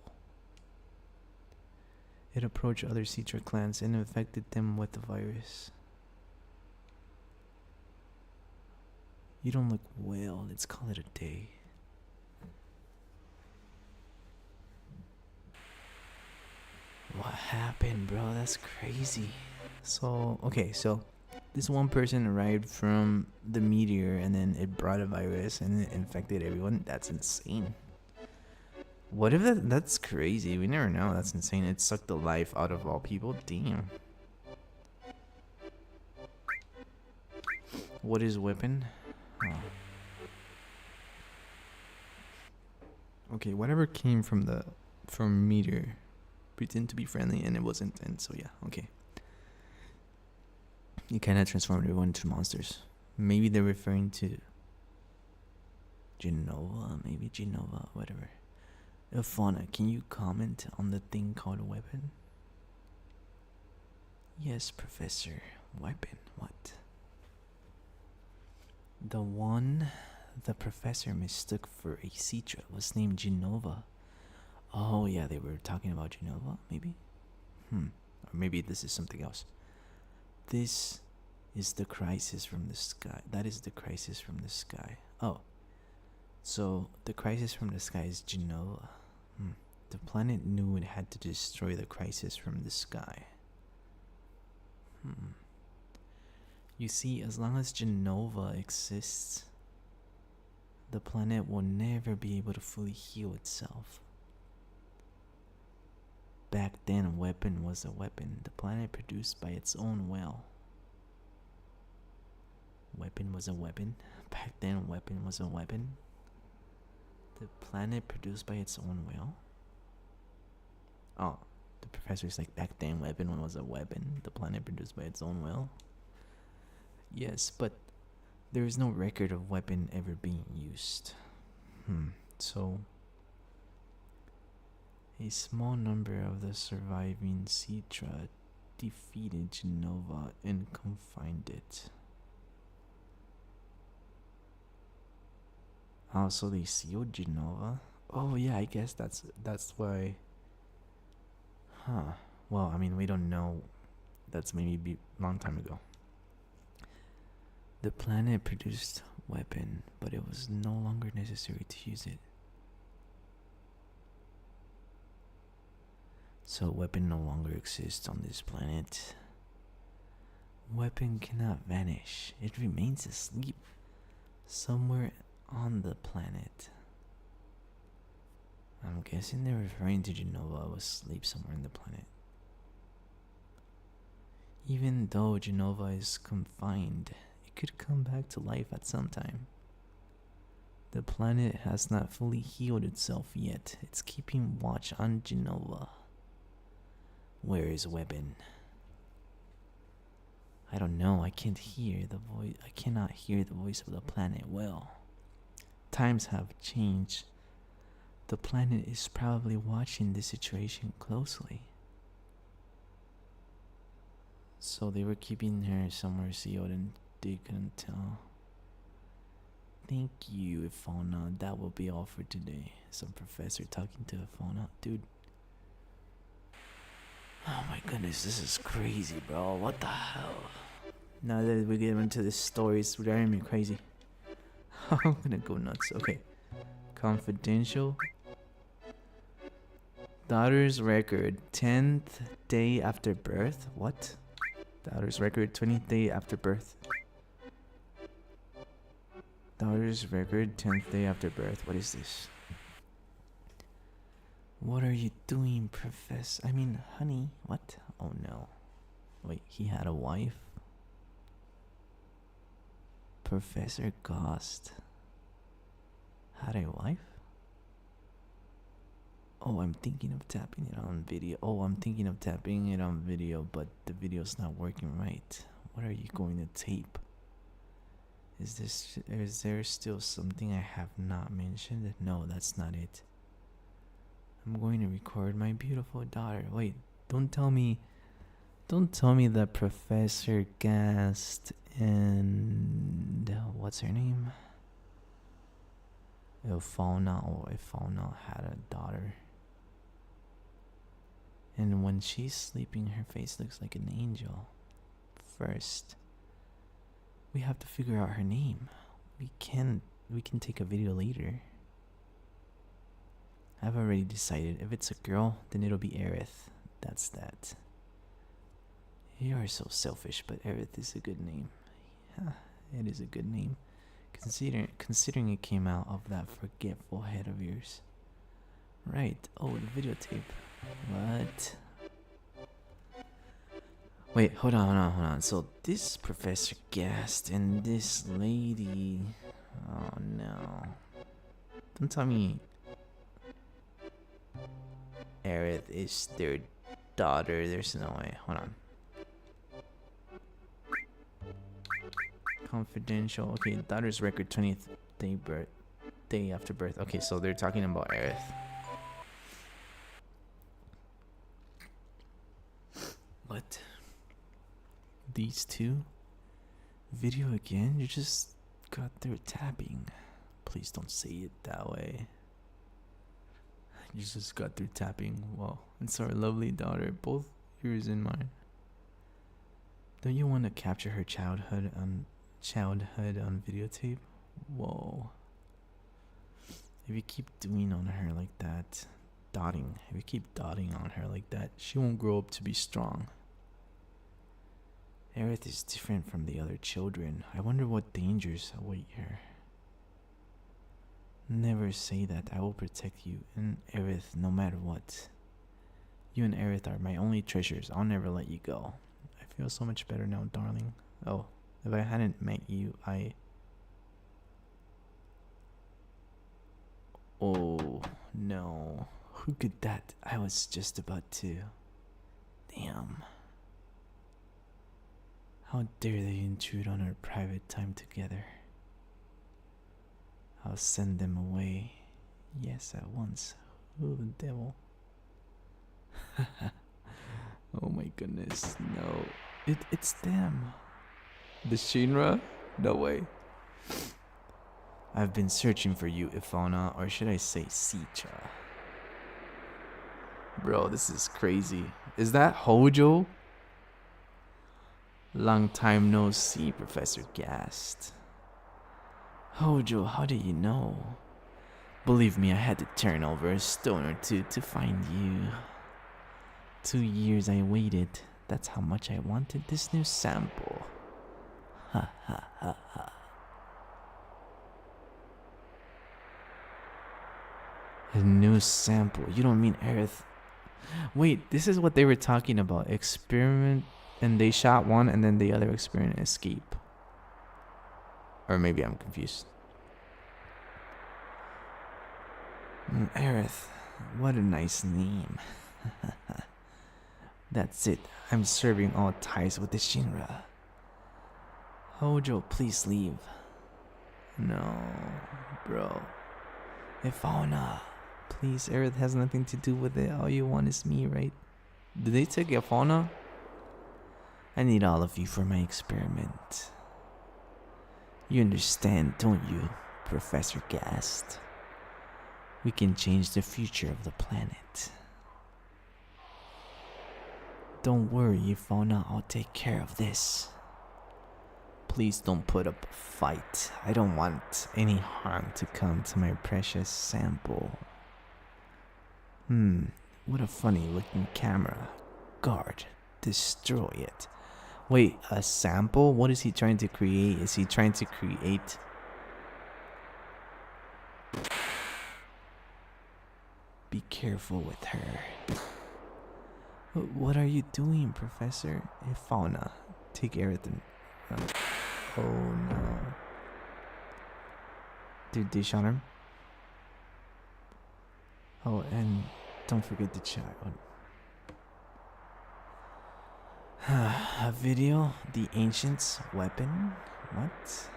it approached other Citra clans and infected them with the virus. You don't look well. Let's call it a day. What happened, bro? That's crazy. So this one person arrived from the meteor and then it brought a virus and it infected everyone. That's insane. What if that's crazy? We never know. That's insane. It sucked the life out of all people. Damn. What is weapon? Oh. Okay, whatever came from meteor pretend to be friendly and it wasn't, and so yeah, okay. You kinda transformed everyone into monsters. Maybe they're referring to Genova, whatever. Ifalna, can you comment on the thing called a weapon? Yes, Professor. Weapon, what? The one the professor mistook for a Citra was named Genova. Oh yeah, they were talking about Genova, maybe? Or maybe this is something else. This is the crisis from the sky. That is the crisis from the sky. Oh. So, the crisis from the sky is Genova. The planet knew it had to destroy the crisis from the sky. You see, as long as Genova exists, the planet will never be able to fully heal itself. Back then, a weapon was a weapon. The planet produced by its own will. Weapon was a weapon. Back then, weapon was a weapon. The planet produced by its own will. Oh, the professor's like, back then, weapon was a weapon. The planet produced by its own will. Yes, but there is no record of weapon ever being used. So, a small number of the surviving Citra defeated Genova and confined it. Oh, so they sealed Genova? Oh yeah, I guess that's why. Huh. Well, I mean, we don't know. That's maybe a long time ago. The planet produced weapon, but it was no longer necessary to use it. So weapon no longer exists on this planet. Weapon cannot vanish. It remains asleep somewhere on the planet. I'm guessing they're referring to Genova was asleep somewhere on the planet. Even though Genova is confined, it could come back to life at some time. The planet has not fully healed itself yet. It's keeping watch on Genova. Where is weapon? I don't know. I can't hear the voice. I cannot hear the voice of the planet well. Times have changed. The planet is probably watching the situation closely. So they were keeping her somewhere sealed and they couldn't tell. Thank you, Ifalna. That will be all for today. Some professor talking to Ifalna. Dude. Oh my goodness, this is crazy, bro. What the hell? Now that we get into this story, it's driving me crazy. I'm gonna go nuts. Okay. Confidential. Daughter's record, 10th day after birth. What? Daughter's record, 20th day after birth. Daughter's record, 10th day after birth. What is this? What are you doing, Professor? I mean, honey. What? Oh no. Wait, he had a wife? Professor Gast had a wife? Oh, I'm thinking of tapping it on video. But the video's not working right. What are you going to tape? Is there still something I have not mentioned? No, that's not it. I'm going to record my beautiful daughter. Wait, don't tell me that Professor Gast and what's her name? Ifalna had a daughter. And when she's sleeping, her face looks like an angel. First, we have to figure out her name. We can take a video later. I've already decided. If it's a girl, then it'll be Aerith. That's that. You are so selfish, but Aerith is a good name. Yeah, it is a good name. Considering it came out of that forgetful head of yours. Right. Oh, the videotape. What? Wait, hold on. So this Professor Gast and this lady. Oh no. Don't tell me Aerith is their daughter. There's no way. Hold on. Confidential. Okay, daughter's record, 20th day after birth. Okay, so they're talking about Aerith. What? These two? Video again? You just got through tapping. Please don't say it that way. You just got through tapping. Wow, it's our lovely daughter, both yours and mine. Don't you want to capture her childhood on videotape? Whoa. If you keep doing on her like that, if you keep dotting on her like that, she won't grow up to be strong. Aerith is different from the other children. I wonder what dangers await her. Never say that. I will protect you and Aerith no matter what. You and Aerith are my only treasures. I'll never let you go. I feel so much better now, darling. Oh, if I hadn't met you, Oh, no. Who could that? I was just about to. Damn. How dare they intrude on our private time together? I'll send them away. Yes, at once. Oh, the devil. Oh my goodness, no. It's them. The Shinra? No way. I've been searching for you, Ifalna, or should I say Sicha? Bro, this is crazy. Is that Hojo? Long time no see, Professor Gast. Hojo, how do you know? Believe me, I had to turn over a stone or two to find you. 2 years I waited. That's how much I wanted this new sample. Ha ha ha ha. A new sample? You don't mean Aerith? Wait, this is what they were talking about. Experiment, and they shot one and then the other experiment escape. Or maybe I'm confused. Aerith, what a nice name. That's it. I'm serving all ties with the Shinra. Hojo, please leave. No, bro. Ifalna, please. Aerith has nothing to do with it. All you want is me, right? Did they take Ifalna? I need all of you for my experiment. You understand, don't you, Professor Gast? We can change the future of the planet. Don't worry, Ifalna, I'll take care of this. Please don't put up a fight. I don't want any harm to come to my precious sample. What a funny looking camera. Guard, destroy it. Wait, a sample? What is he trying to create? Is he trying to create... Be careful with her. What are you doing, Professor? Ifalna, take Aerith and... oh no. Dude, they shot him? Oh, and don't forget the child. A video? The Ancient's weapon? What?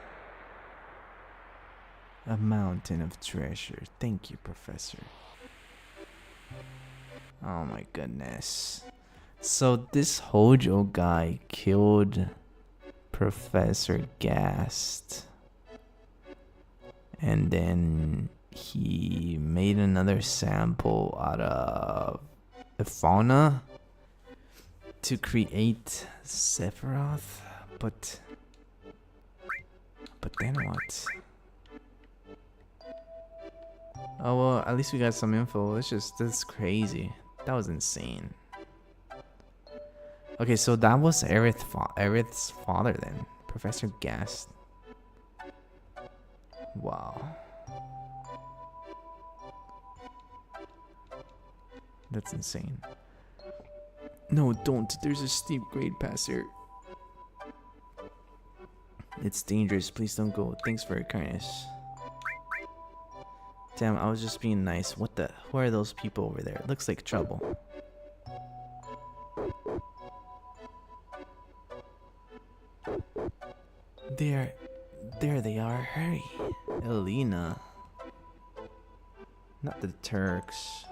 A mountain of treasure. Thank you, Professor. Oh my goodness. So this Hojo guy killed Professor Gast. And then he made another sample out of Ifalna to create Sephiroth. But then what? Oh well, at least we got some info. That's crazy. That was insane. Okay, so that was Aerith's father then, Professor Gast. Wow. That's insane. No, don't. There's a steep grade pass here. It's dangerous. Please don't go. Thanks for your kindness. Damn, I was just being nice. What the? Who are those people over there? It looks like trouble. There they are. Hurry. Elena. Not the Turks.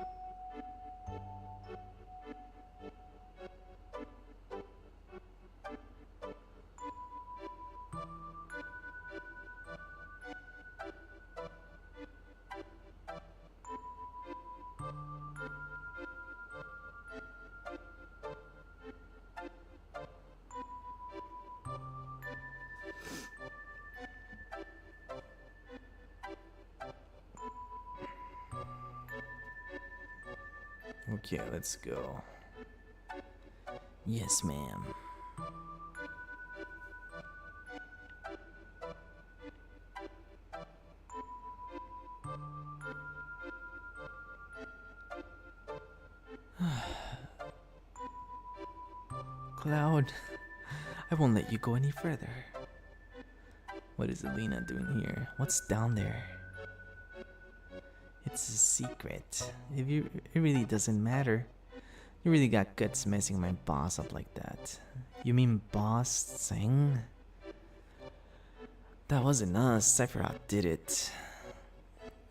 Okay, let's go. Yes, ma'am. Cloud, I won't let you go any further. What is Elena doing here? What's down there? It's a secret. It really doesn't matter. You really got guts messing my boss up like that. You mean Boss Tseng? That wasn't us. Sephiroth did it.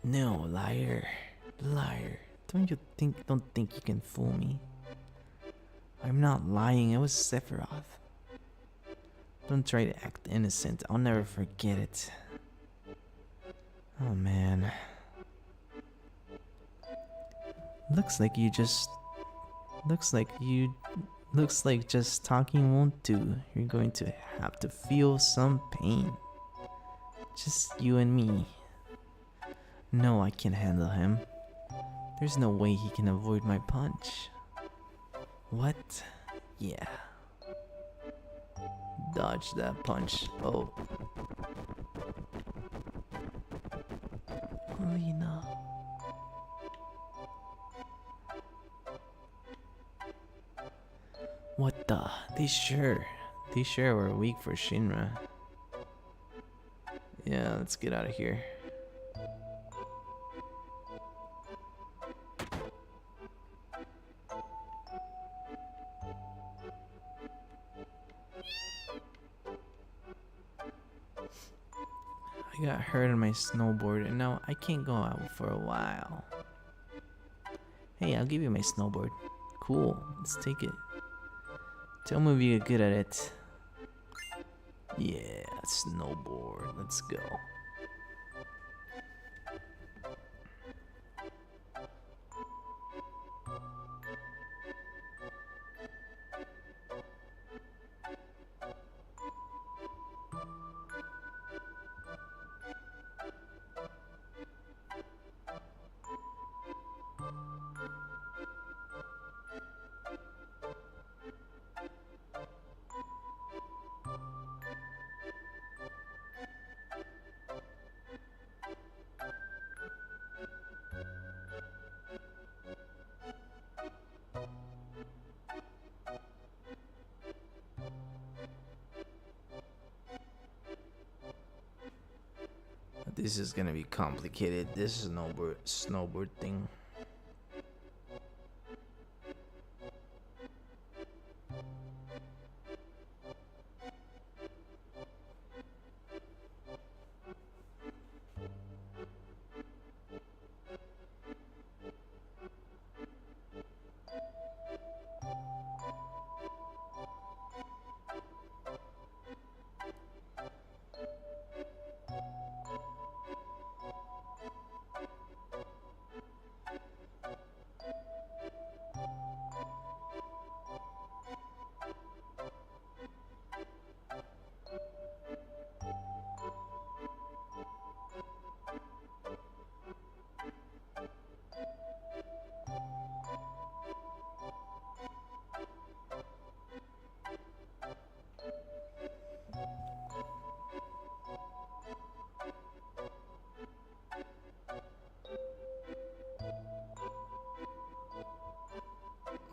No, liar. Liar. Don't think you can fool me. I'm not lying. It was Sephiroth. Don't try to act innocent. I'll never forget it. Oh man. Looks like just talking won't do. You're going to have to feel some pain. Just you and me. No, I can handle him. There's no way he can avoid my punch. What? Yeah. Dodge that punch. Oh. Lena. What the? They sure were weak for Shinra. Yeah, let's get out of here. I got hurt on my snowboard and now I can't go out for a while. Hey, I'll give you my snowboard. Cool, let's take it. Tell me if you're good at it. Yeah, snowboard, let's go. This is gonna be complicated, this snowboard thing.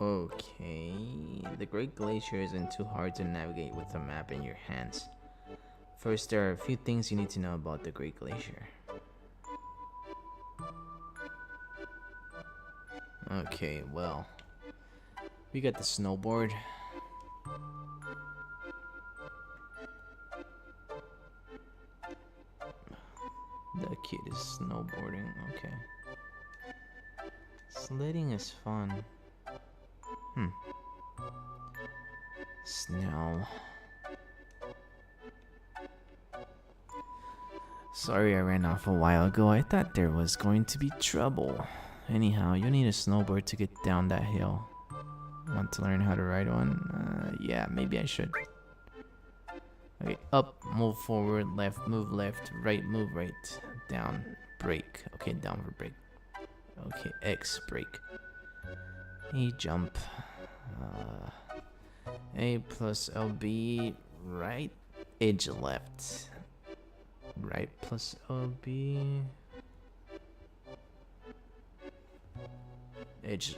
Okay, the Great Glacier isn't too hard to navigate with a map in your hands. First, there are a few things you need to know about the Great Glacier. Okay, well, we got the snowboard. The kid is snowboarding, okay. Sledding is fun. Snow. Sorry I ran off a while ago. I thought there was going to be trouble. Anyhow, you need a snowboard to get down that hill. Want to learn how to ride one? Yeah, maybe I should. Okay, up, move forward, left, move left, right, move right, down, brake. Okay, down for brake. Okay, X, brake. E, jump. A plus LB, right, edge left. Right plus LB. Edge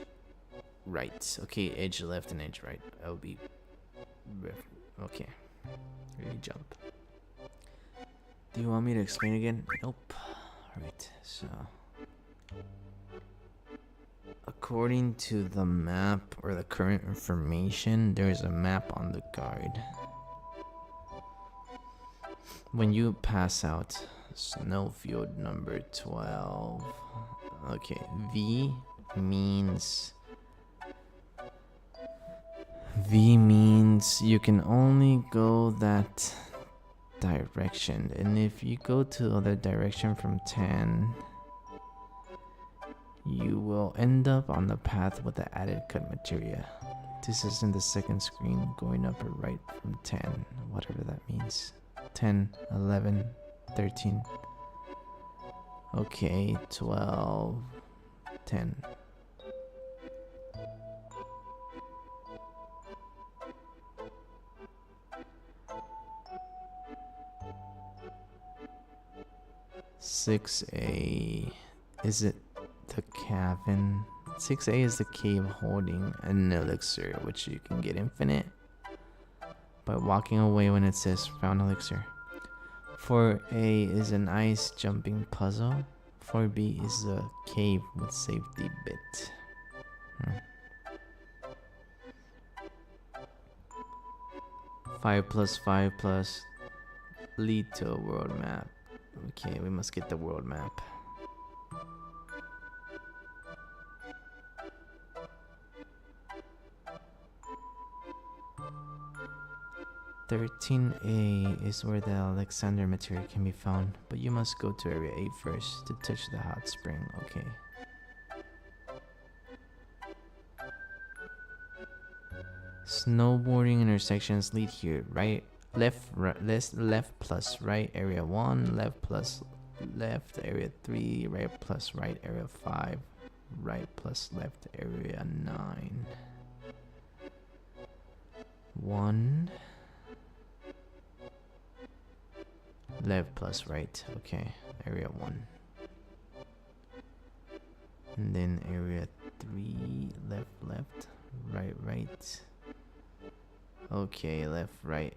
right. Okay, edge left and edge right. LB. Okay. Really jump. Do you want me to explain again? Nope. Alright, so according to the map or the current information, there's a map on the guide. When you pass out, snowfield number 12. Okay, V means you can only go that direction, and if you go to the other direction from 10, you will end up on the path with the added cut materia. This is in the second screen, going up or right from 10, whatever that means. 10, 11, 13. Okay, 12, 10. Six A, is it the cabin? 6A is the cave holding an elixir, which you can get infinite by walking away when it says found elixir. 4A is an ice jumping puzzle. 4B is a cave with safety bit. 5 plus 5 plus lead to a world map. Okay, we must get the world map. (13A) is where the Alexander Materia can be found, but you must go to Area 8 first to touch the hot spring. Okay. Snowboarding intersections lead here. Right, left plus right, Area 1, left plus left, Area 3, right plus right, Area 5, right plus left, Area 9. 1. Left plus right, okay, Area 1. And then Area 3, left, right. Okay, left, right.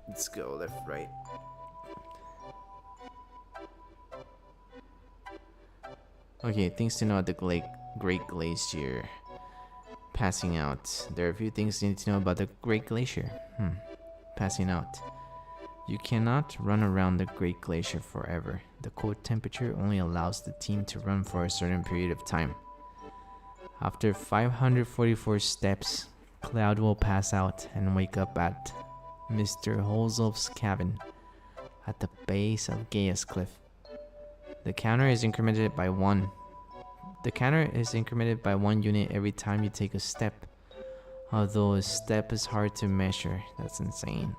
Let's go left, right. Okay, things to know at the Great Glacier. Passing out. There are a few things you need to know about the Great Glacier. Passing out. You cannot run around the Great Glacier forever. The cold temperature only allows the team to run for a certain period of time. After 544 steps, Cloud will pass out and wake up at Mr. Hozov's cabin at the base of Gaia's Cliff. The counter is incremented by 1. The counter is incremented by 1 unit every time you take a step. Although a step is hard to measure, that's insane.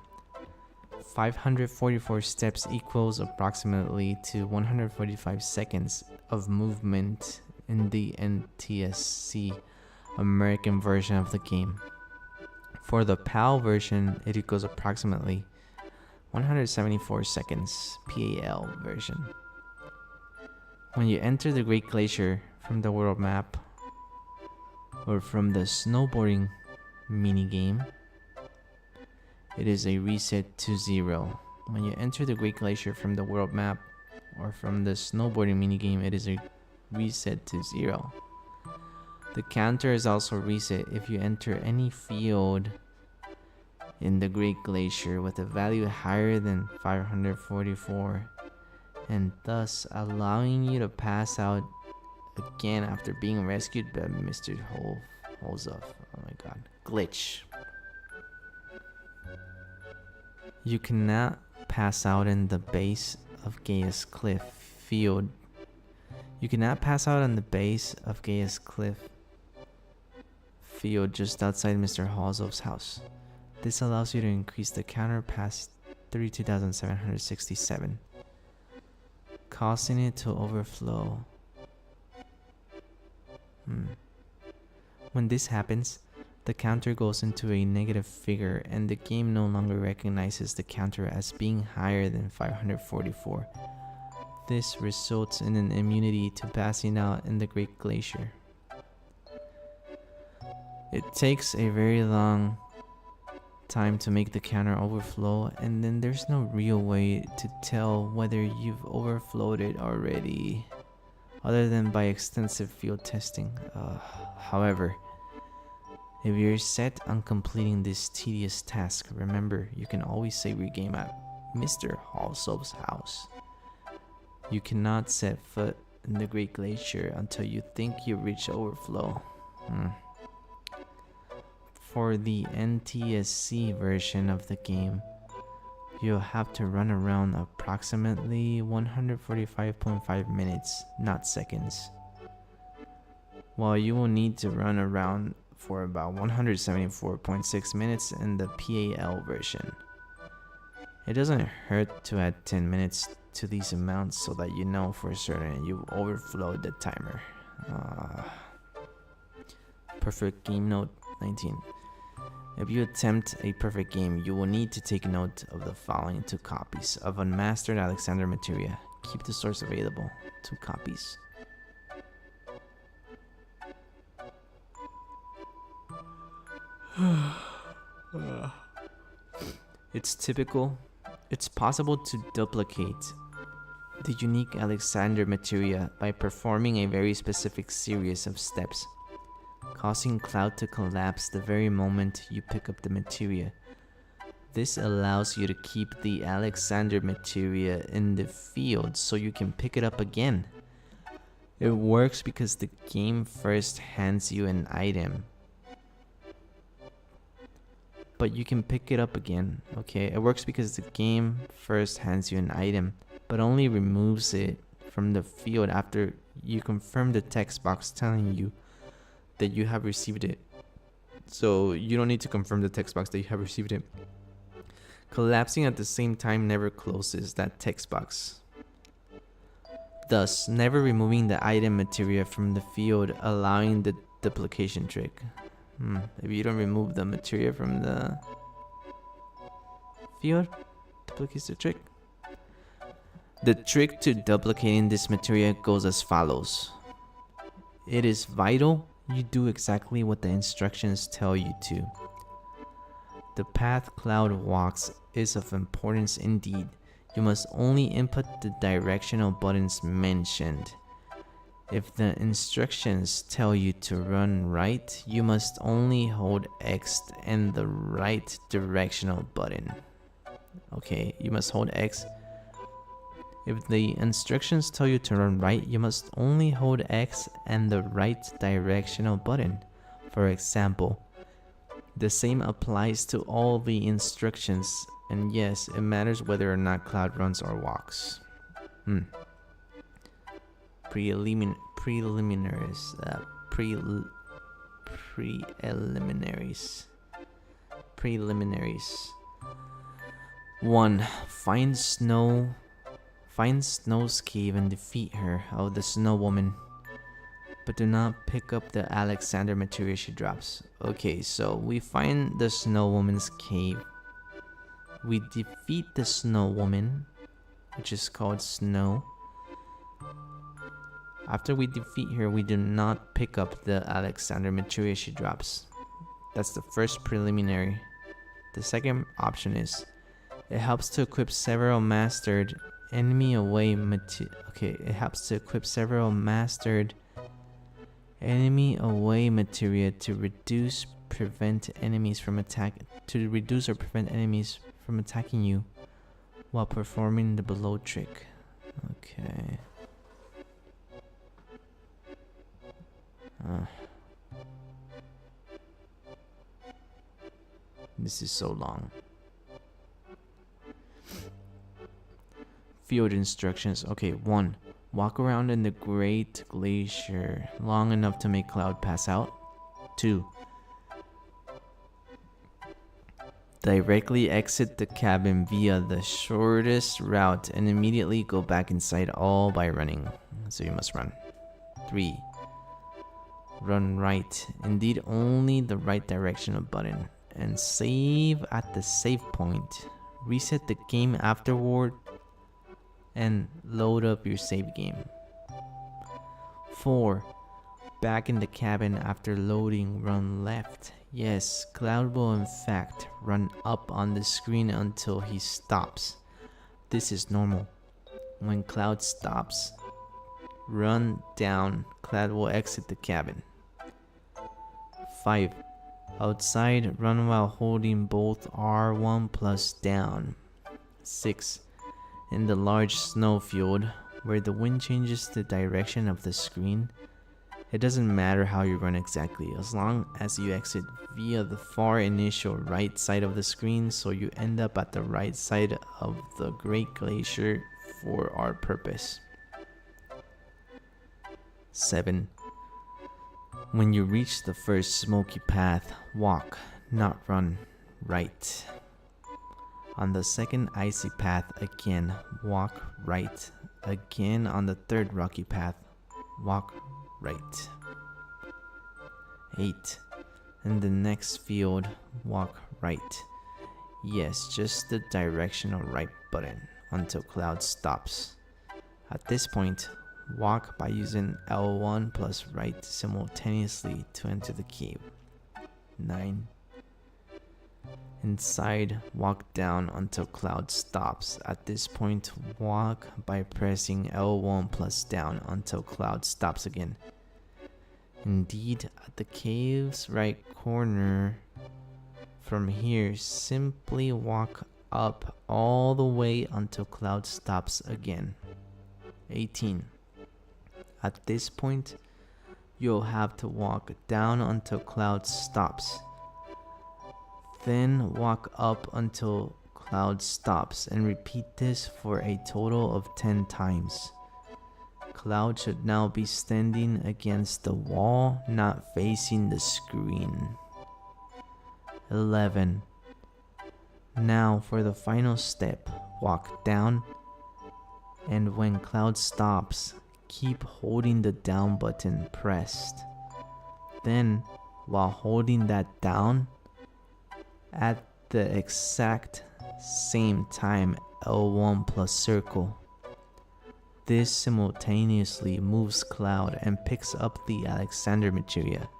544 steps equals approximately to 145 seconds of movement in the NTSC American version of the game. For the PAL version, it equals approximately 174 seconds PAL version. When you enter the Great Glacier from the world map or from the snowboarding minigame, it is a reset to 0. When you enter the Great Glacier from the world map or from the snowboarding minigame, it is a reset to 0. The counter is also reset if you enter any field in the Great Glacier with a value higher than 544, and thus allowing you to pass out again after being rescued by Mr. Hozov. Oh my god. Glitch. You cannot pass out in the base of Gaia's Cliff field. You cannot pass out on the base of Gaia's Cliff field just outside Mr. Hozov's house. This allows you to increase the counter past 32,767, causing it to overflow. When this happens, the counter goes into a negative figure and the game no longer recognizes the counter as being higher than 544. This results in an immunity to passing out in the Great Glacier. It takes a very long time to make the counter overflow, and then there's no real way to tell whether you've overflowed it already, other than by extensive field testing. However, if you're set on completing this tedious task, remember, you can always save your game at Mr. Halsov's house. You cannot set foot in the Great Glacier until you think you reach overflow. For the NTSC version of the game, you'll have to run around approximately 145.5 minutes, not seconds. While you will need to run around for about 174.6 minutes in the PAL version. It doesn't hurt to add 10 minutes to these amounts so that you know for certain you've overflowed the timer. Perfect game note 19. If you attempt a perfect game, you will need to take note of the following 2 copies of Unmastered Alexander Materia. Keep the source available. 2 copies. It's possible to duplicate the unique Alexander Materia by performing a very specific series of steps, causing Cloud to collapse the very moment you pick up the materia. This allows you to keep the Alexander Materia in the field so you can pick it up again. It works because the game first hands you an item, but you can pick it up again. Okay, it works because the game first hands you an item, but only removes it from the field after you confirm the text box telling you that you have received it. So you don't need to confirm the text box that you have received it. Collapsing at the same time never closes that text box, thus never removing the item materia from the field, allowing the duplication trick. If you don't remove the materia from the field, duplicates the trick. The trick to duplicating this materia goes as follows. It is vital you do exactly what the instructions tell you to. The path Cloud walks is of importance indeed. You must only input the directional buttons mentioned. If the instructions tell you to run right, you must only hold X and the right directional button. Okay, you must hold X. If the instructions tell you to run right, you must only hold X and the right directional button. For example, the same applies to all the instructions, and yes, it matters whether or not Cloud runs or walks. Preliminaries. 1. Find Snow's cave and defeat her, the Snow Woman. But do not pick up the Alexander Materia she drops. Okay, so we find the Snow Woman's cave. We defeat the Snow Woman, which is called Snow. After we defeat her, we do not pick up the Alexander Materia she drops. That's the first preliminary. The second option is, it helps to equip several mastered enemy away materia. Okay, it helps to equip several mastered enemy away materia to reduce or prevent enemies from attacking you while performing the below trick. Okay. This is so long. Field instructions. Okay, 1. Walk around in the Great Glacier long enough to make Cloud pass out. 2. Directly exit the cabin via the shortest route and immediately go back inside, all by running. So you must run. 3. Run right, indeed only the right directional button, and save at the save point. Reset the game afterward and load up your save game. 4. back in the cabin after loading, run left. Yes, Cloud will in fact run up on the screen until he stops. This is normal. When Cloud stops, run down. Cloud will exit the cabin. 5. Outside, run while holding both R1 plus down. 6. In the large snowfield, where the wind changes the direction of the screen, it doesn't matter how you run exactly, as long as you exit via the far initial right side of the screen, so you end up at the right side of the Great Glacier for our purpose. 7. When you reach the first smoky path, walk, not run, right. On the second icy path, again, walk right. Again on the third rocky path, walk right. 8. In the next field, walk right. Yes, just the directional right button until Cloud stops. At this point, walk by using L1 plus right simultaneously to enter the cave. 9. Inside, walk down until Cloud stops. At this point, walk by pressing L1 plus down until Cloud stops again. Indeed, at the cave's right corner, from here, simply walk up all the way until Cloud stops again. 18. At this point, you'll have to walk down until Cloud stops. Then walk up until Cloud stops and repeat this for a total of 10 times. Cloud should now be standing against the wall, not facing the screen. 11. Now for the final step, walk down, and when Cloud stops, keep holding the down button pressed. Then, while holding that down, at the exact same time L1 plus circle. This simultaneously moves Cloud and picks up the Alexander Materia.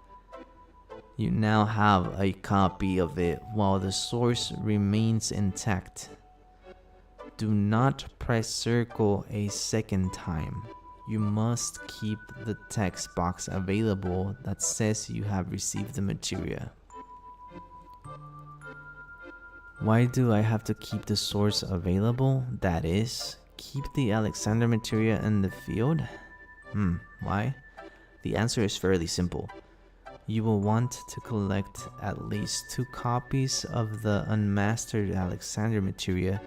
You now have a copy of it while the source remains intact. Do not press circle a second time. You must keep the text box available that says you have received the materia. Why do I have to keep the source available? That is, keep the Alexander Materia in the field? Why? The answer is fairly simple. You will want to collect at least 2 copies of the unmastered Alexander Materia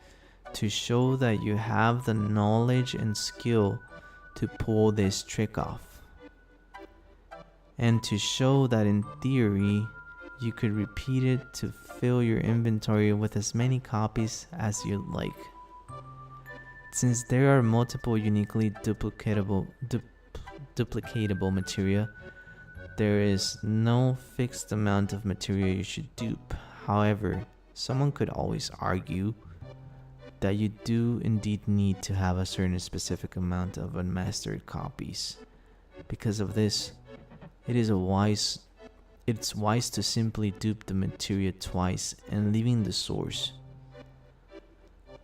to show that you have the knowledge and skill to pull this trick off. And to show that in theory, you could repeat it to fill your inventory with as many copies as you'd like. Since there are multiple uniquely duplicatable materia, there is no fixed amount of materia you should dupe. However, someone could always argue that you do indeed need to have a certain specific amount of unmastered copies. Because of this, it's wise to simply dupe the materia twice and leaving the source.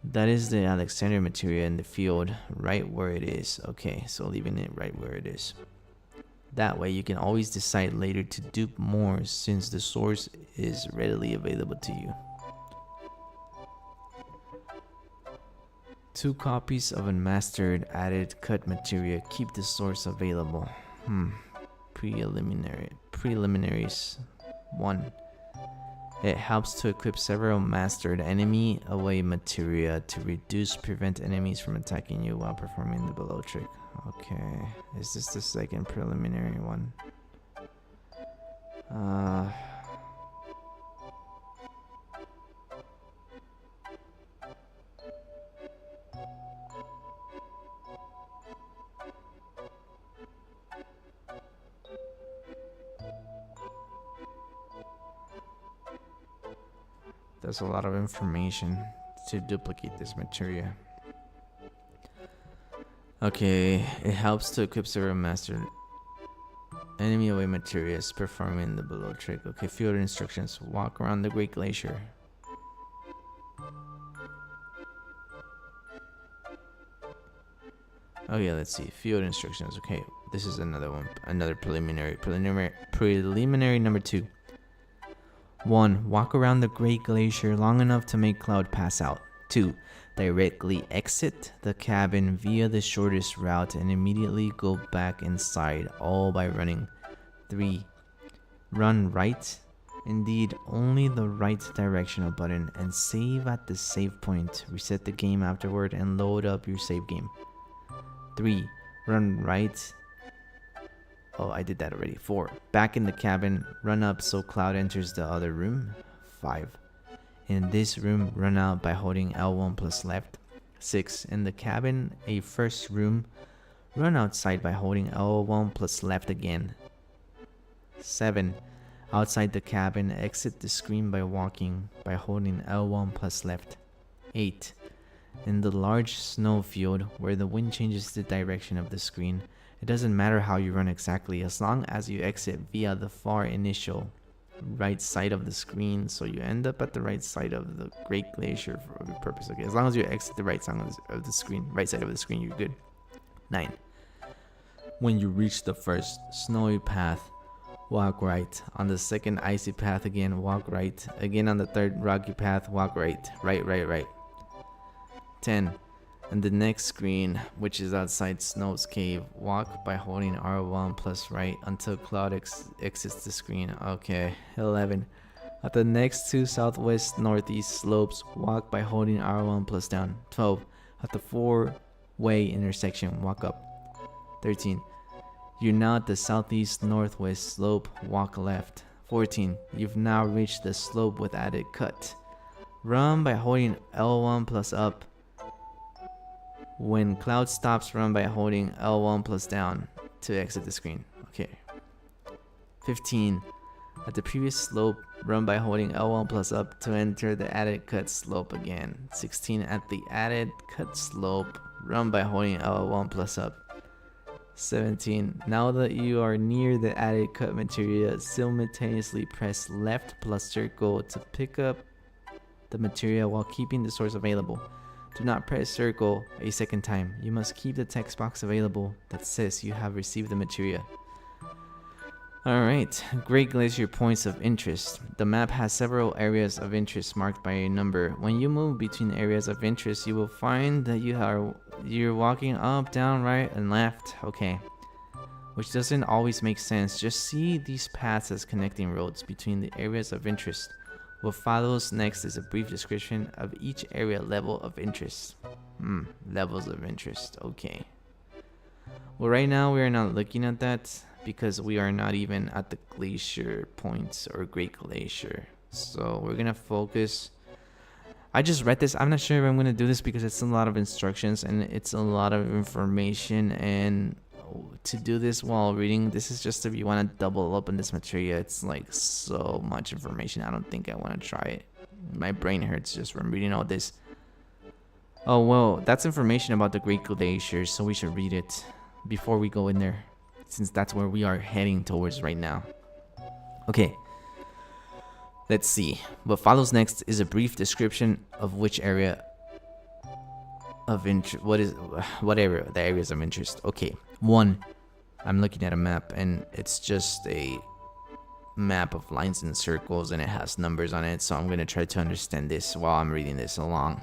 That is the Alexander Materia in the field right where it is. Okay, so leaving it right where it is. That way you can always decide later to dupe more since the source is readily available to you. 2 copies of unmastered added cut materia keep the source available. Preliminaries. 1. It helps to equip several mastered enemy away materia to prevent enemies from attacking you while performing the below trick. Okay, is this the second preliminary one? There's a lot of information to duplicate this materia. Okay, it helps to equip several mastered Enemy away materials performing the below trick. Okay, field instructions. Walk around the Great Glacier. Oh yeah, let's see. Field instructions. Okay, this is another one. Another preliminary number 2. 1. Walk around the Great Glacier long enough to make Cloud pass out. 2. Directly exit the cabin via the shortest route and immediately go back inside, all by running. 3. Run right, indeed only the right directional button, and save at the save point. Reset the game afterward and load up your save game. 3. Run right. Oh, I did that already. 4. Back in the cabin, run up so Cloud enters the other room. 5. In this room, run out by holding L1 plus left. 6. In the cabin, a first room, run outside by holding L1 plus left again. 7. Outside the cabin, exit the screen by walking by holding L1 plus left. 8. In the large snow field where the wind changes the direction of the screen, it doesn't matter how you run exactly as long as you exit via the far initial right side of the screen, so you end up at the right side of the Great Glacier for every purpose. Okay, as long as you exit the right side of the screen, right side of the screen, you're good. 9. When you reach the first snowy path, walk right. On the second icy path again, walk right. Again on the third rocky path, walk right. Right. 10. On the next screen, which is outside Snow's cave, walk by holding R1 plus right until Cloud exits the screen. Okay. 11. At the next 2 southwest northeast slopes, walk by holding R1 plus down. 12. At the 4-way intersection, walk up. 13. You're now at the southeast northwest slope, walk left. 14. You've now reached the slope with added cut. Run by holding L1 plus up. When Cloud stops, run by holding L1 plus down to exit the screen. Okay. 15. At the previous slope, run by holding L1 plus up to enter the added cut slope again. 16. At the added cut slope, run by holding L1 plus up. 17. Now that you are near the added cut materia, simultaneously press left plus circle to pick up the materia while keeping the source available. Do not press circle a second time. You must keep the text box available that says you have received the materia. Alright, Great Glacier points of interest. The map has several areas of interest marked by a number. When you move between areas of interest, you will find that you're walking up, down, right, and left. Okay. Which doesn't always make sense. Just see these paths as connecting roads between the areas of interest. What follows next is a brief description of each area level of interest. Levels of interest. Okay. Well, right now we are not looking at that because we are not even at the glacier points or Great Glacier. So we're gonna focus. I just read this. I'm not sure if I'm gonna do this because it's a lot of instructions and it's a lot of information, and to do this while reading, this is just if you want to double up on this material. It's like so much information. I don't think I want to try it. My brain hurts just from reading all this. Oh well, that's information about the Great Glacier, so we should read it before we go in there, since that's where we are heading towards right now. Okay, let's see. What follows next is a brief description of which area of interest. What area? The areas of interest. Okay. 1. I'm looking at a map and it's just a map of lines and circles and it has numbers on it, so I'm gonna try to understand this while I'm reading this along.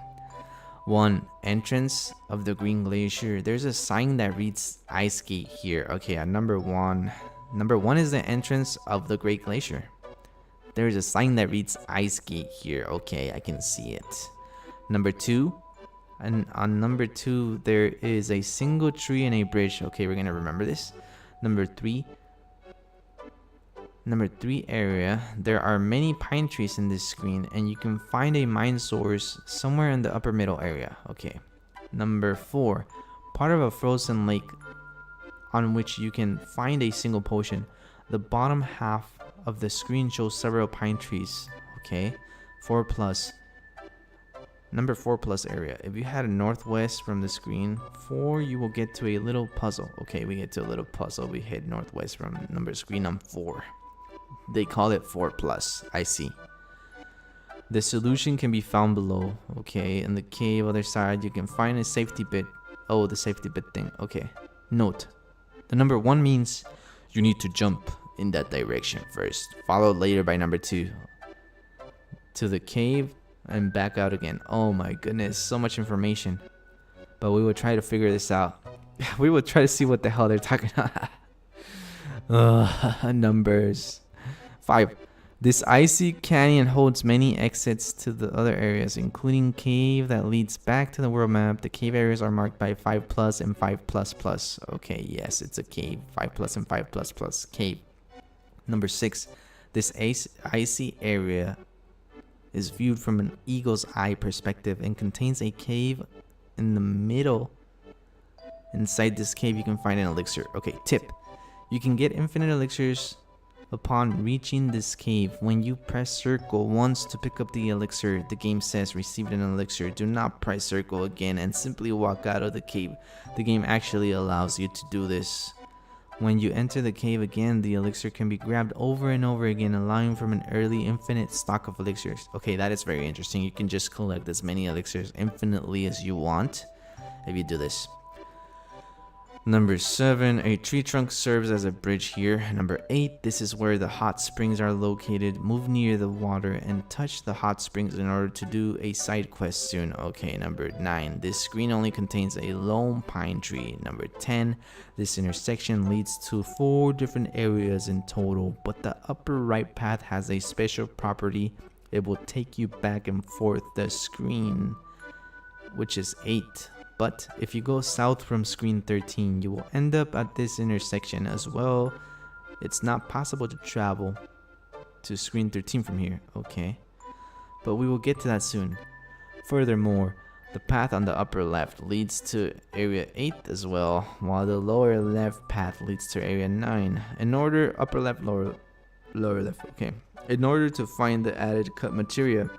1. Entrance of the Green Glacier. There's a sign that reads Ice Gate here. Okay, at number 1. Number 1 is the entrance of the Great Glacier. There's a sign that reads Ice Gate here. Okay, I can see it. Number 2. And on number 2, there is a single tree and a bridge. Okay, we're gonna remember this. Number 3 area. There are many pine trees in this screen, and you can find a mine source somewhere in the upper middle area. Okay. Number 4, part of a frozen lake on which you can find a single potion. The bottom half of the screen shows several pine trees. Okay. 4 plus. Number 4 plus area. If you head northwest from the screen 4, you will get to a little puzzle. Okay, we get to a little puzzle. We head northwest from screen number 4. They call it 4 plus. I see. The solution can be found below. Okay, in the cave other side, you can find a safety bit. Oh, the safety bit thing. Okay. Note. The number 1 means you need to jump in that direction first, followed later by number 2 to the cave and back out again. Oh my goodness, so much information. But we will try to figure this out. We will try to see what the hell they're talking about. Numbers. 5. This icy canyon holds many exits to the other areas, including cave that leads back to the world map. The cave areas are marked by 5 plus and 5 plus plus. Okay, yes, it's a cave. 5 plus and 5 plus plus. Cave. Number 6. This icy area is viewed from an eagle's eye perspective and contains a cave in the middle. Inside this cave, you can find an elixir. Okay, tip. You can get infinite elixirs upon reaching this cave. When you press circle once to pick up the elixir, the game says received an elixir. Do not press circle again and simply walk out of the cave. The game actually allows you to do this. When you enter the cave again, the elixir can be grabbed over and over again, allowing from an early infinite stock of elixirs. Okay, that is very interesting. You can just collect as many elixirs infinitely as you want if you do this. Number 7, a tree trunk serves as a bridge here. Number 8, this is where the hot springs are located. Move near the water and touch the hot springs in order to do a side quest soon. Okay, number 9, this screen only contains a lone pine tree. Number 10, this intersection leads to 4 different areas in total, but the upper right path has a special property. It will take you back and forth the screen, which is 8. But if you go south from screen 13, you will end up at this intersection as well. It's not possible to travel to screen 13 from here. Okay, but we will get to that soon. Furthermore, the path on the upper left leads to area 8 as well, while the lower left path leads to area 9. In order, upper left, lower left. Okay. In order to find the added cut materia,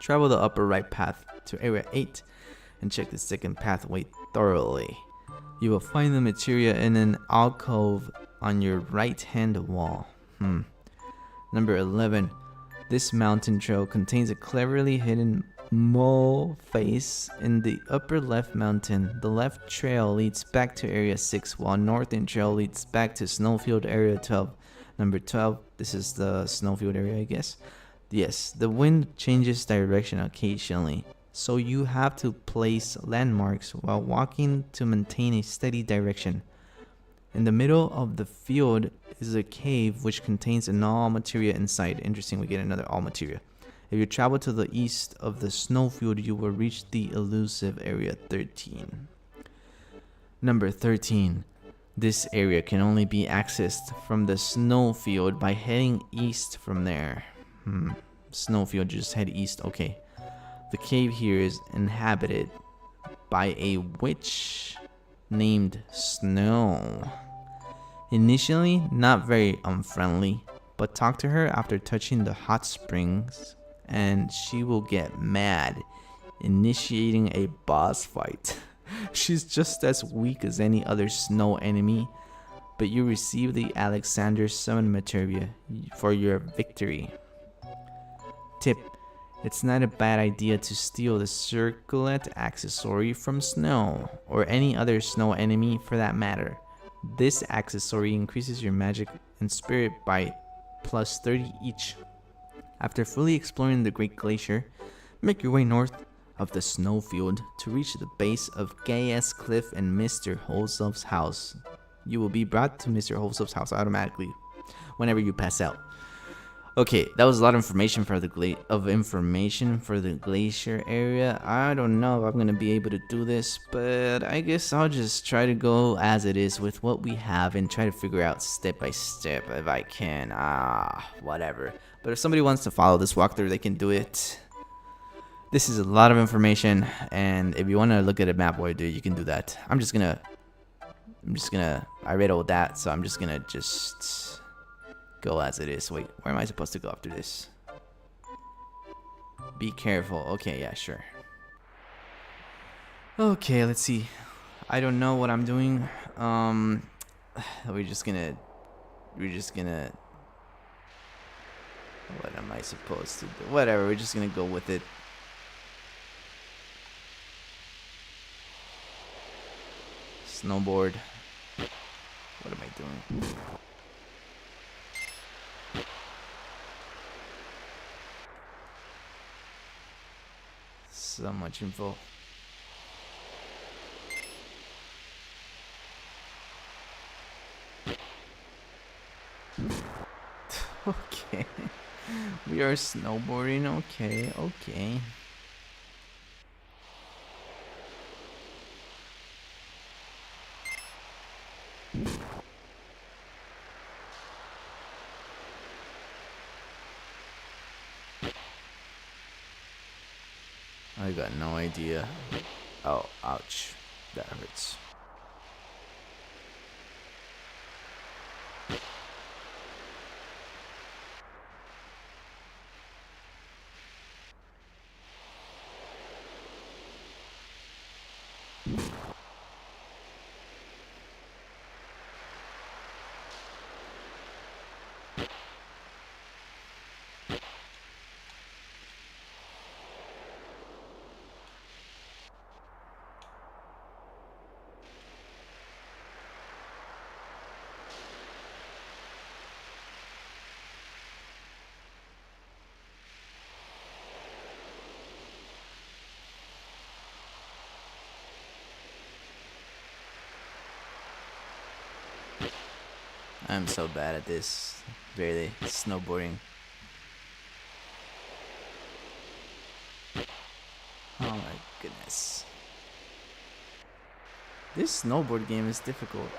travel the upper right path to area 8. And check the second pathway thoroughly. You will find the materia in an alcove on your right hand wall. Number 11. This mountain trail contains a cleverly hidden mole face in the upper left mountain. The left trail leads back to area 6, while northern trail leads back to snowfield area 12. Number 12. This is the snowfield area, I guess. Yes, the wind changes direction occasionally, so you have to place landmarks while walking to maintain a steady direction. In the middle of the field is a cave which contains an all materia inside. Interesting, we get another all materia. If you travel to the east of the snowfield, you will reach the elusive area 13. Number 13. This area can only be accessed from the snowfield by heading east from there. Snowfield, just head east. Okay. The cave here is inhabited by a witch named Snow. Initially, not very unfriendly, but talk to her after touching the hot springs and she will get mad, initiating a boss fight. She's just as weak as any other snow enemy, but you receive the Alexander Materia for your victory. Tip. It's not a bad idea to steal the circlet accessory from Snow, or any other snow enemy for that matter. This accessory increases your magic and spirit by plus 30 each. After fully exploring the Great Glacier, make your way north of the snowfield to reach the base of Gaius Cliff and Mr. Holsov's house. You will be brought to Mr. Holsov's house automatically whenever you pass out. Okay, that was a lot of information for the glacier area. I don't know if I'm gonna be able to do this, but I guess I'll just try to go as it is with what we have and try to figure out step by step if I can. Whatever. But if somebody wants to follow this walkthrough, they can do it. This is a lot of information, and if you want to look at a map while you do it, you can do that. I read all that, so I'm just gonna go as it is. Wait, where am I supposed to go after this? Be careful. Okay, yeah, sure. Okay, let's see. I don't know what I'm doing. We're just gonna. What am I supposed to do? Whatever. We're just gonna go with it. Snowboard. What am I doing? So much info. Okay. We are snowboarding. Okay, okay. I got no idea. Oh, ouch. That hurts. I'm so bad at this. Really, snowboarding. Oh my goodness. This snowboard game is difficult.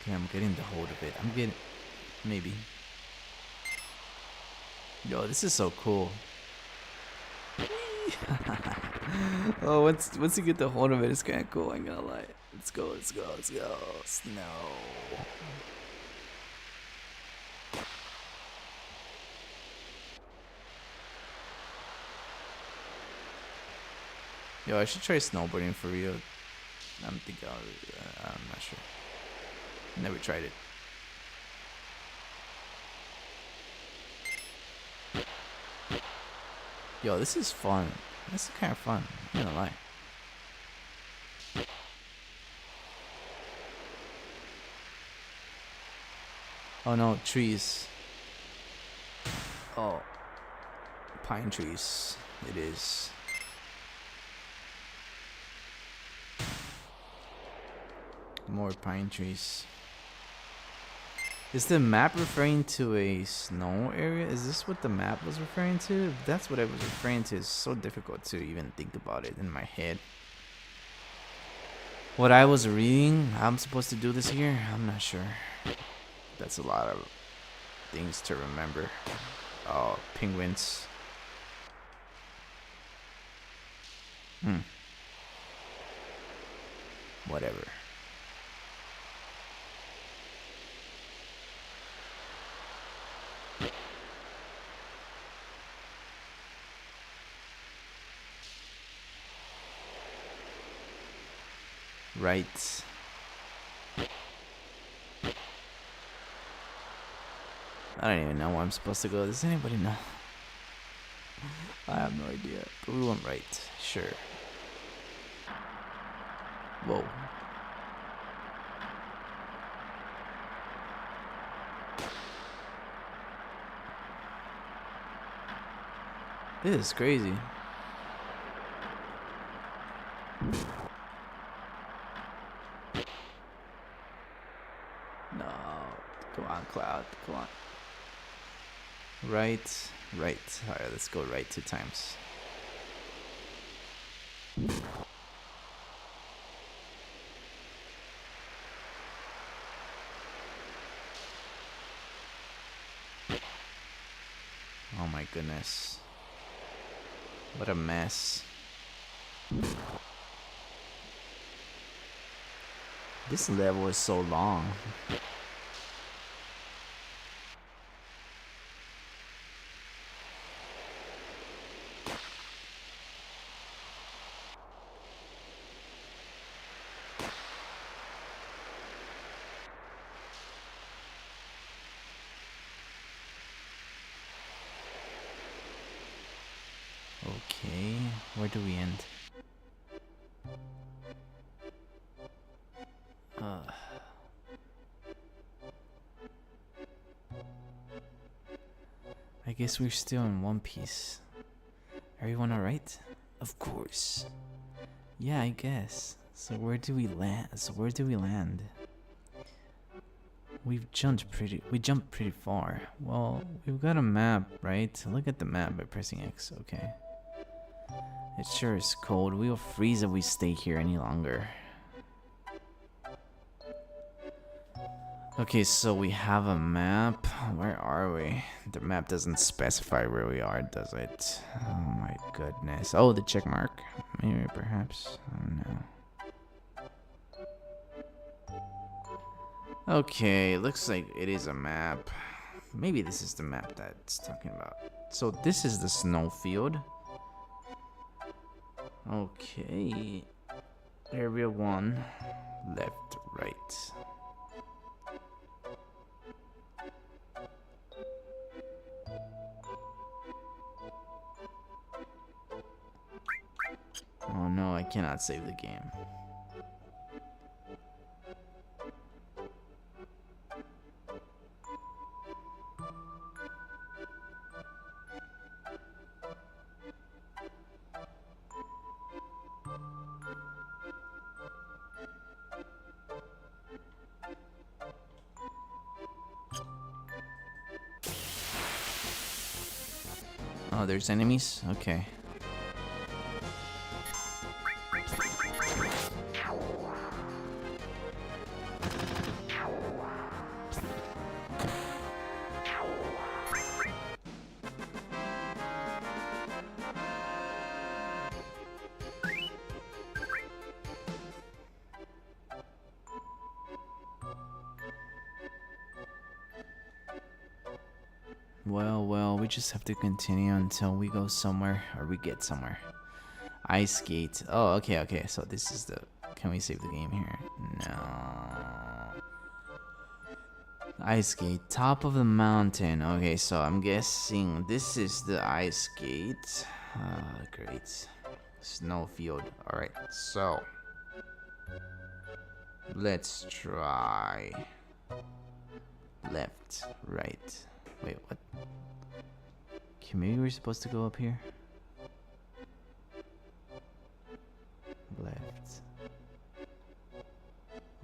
Okay, I'm getting the hold of it. I'm getting... Maybe. Yo, this is so cool. Oh, once you get the hold of it, it's kind of cool. I ain't gonna lie. Let's go, let's go, let's go. Snow. Yo, I should try snowboarding for real. I'm not sure. Never tried it. Yo, this is fun. This is kind of fun. I'm not gonna lie. Oh no, trees. Oh, pine trees. It is. More pine trees. Is the map referring to a snow area? Is this what the map was referring to? If that's what I was referring to. It's so difficult to even think about it in my head. What I was reading, I'm supposed to do this here? I'm not sure. That's a lot of things to remember. Oh, penguins. Whatever. Right. I don't even know where I'm supposed to go. Does anybody know? I have no idea. But we went right. Sure. Whoa. This is crazy. No. Come on, Cloud. Come on. Right. Right. Alright, let's go right 2 times. my goodness. What a mess. This level is so long. Okay, where do we end? I guess we're still in One Piece. Everyone alright? Of course. Yeah, I guess. So where do we land? We jumped pretty far. Well, we've got a map, right? Look at the map by pressing X, okay. It sure is cold. We'll freeze if we stay here any longer. Okay, so we have a map. Where are we? The map doesn't specify where we are, does it? Oh my goodness. Oh, the check mark. Maybe, perhaps. Oh no. Okay, looks like it is a map. Maybe this is the map that it's talking about. So this is the snowfield. Okay. Area 1. Left, right. Oh no, I cannot save the game. Oh, there's enemies? Okay. Well, we just have to continue until we go somewhere or we get somewhere. Ice Gate. Oh, okay. So this is the... Can we save the game here? No. Ice Gate. Top of the mountain. Okay, so I'm guessing this is the Ice Gate. Great. Snowfield. Alright, so... Let's try... Left, right. Wait, what? Okay, maybe we're supposed to go up here. Left.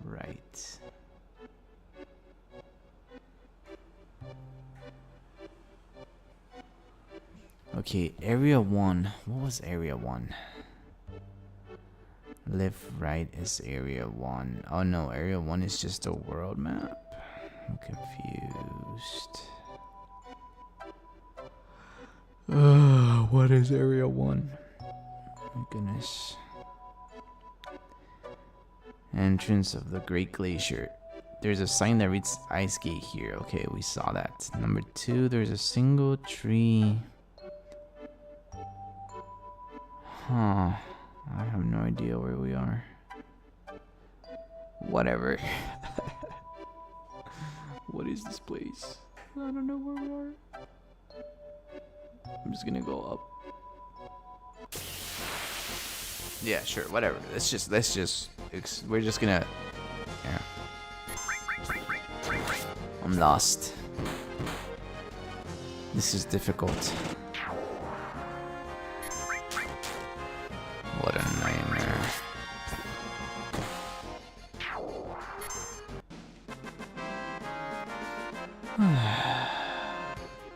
Right. Okay, area 1. What was area 1? Left, right is area 1. Oh no, area 1 is just a world map. I'm confused. What is area 1? My goodness. Entrance of the Great Glacier. There's a sign that reads Ice Gate here. Okay, we saw that. Number 2, there's a single tree. Huh. I have no idea where we are. Whatever. What is this place? I don't know where we are. I'm just gonna go up. Yeah, sure, whatever. We're just gonna... Yeah. I'm lost. This is difficult. What a nightmare.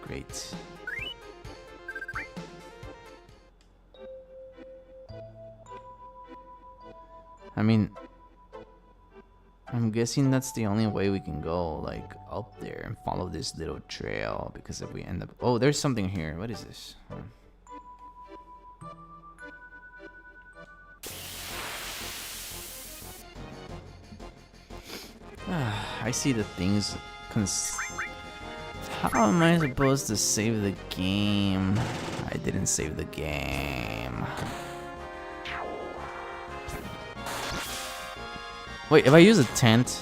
Great. I mean, I'm guessing that's the only way we can go, like, up there and follow this little trail, because if we end up... Oh, there's something here. What is this? I see the things... How am I supposed to save the game? I didn't save the game. Wait, if I use a tent...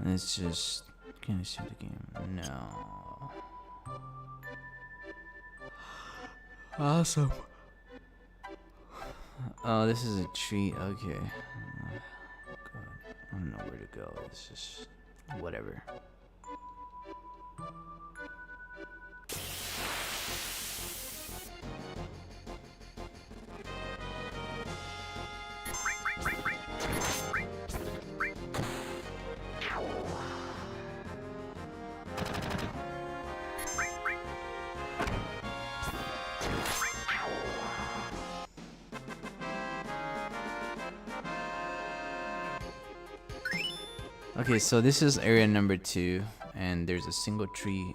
It's just... Can I see the game? No. Awesome. Oh, this is a treat. Okay. God. I don't know where to go. It's just... Whatever. Okay, so this is area number 2, and there's a single tree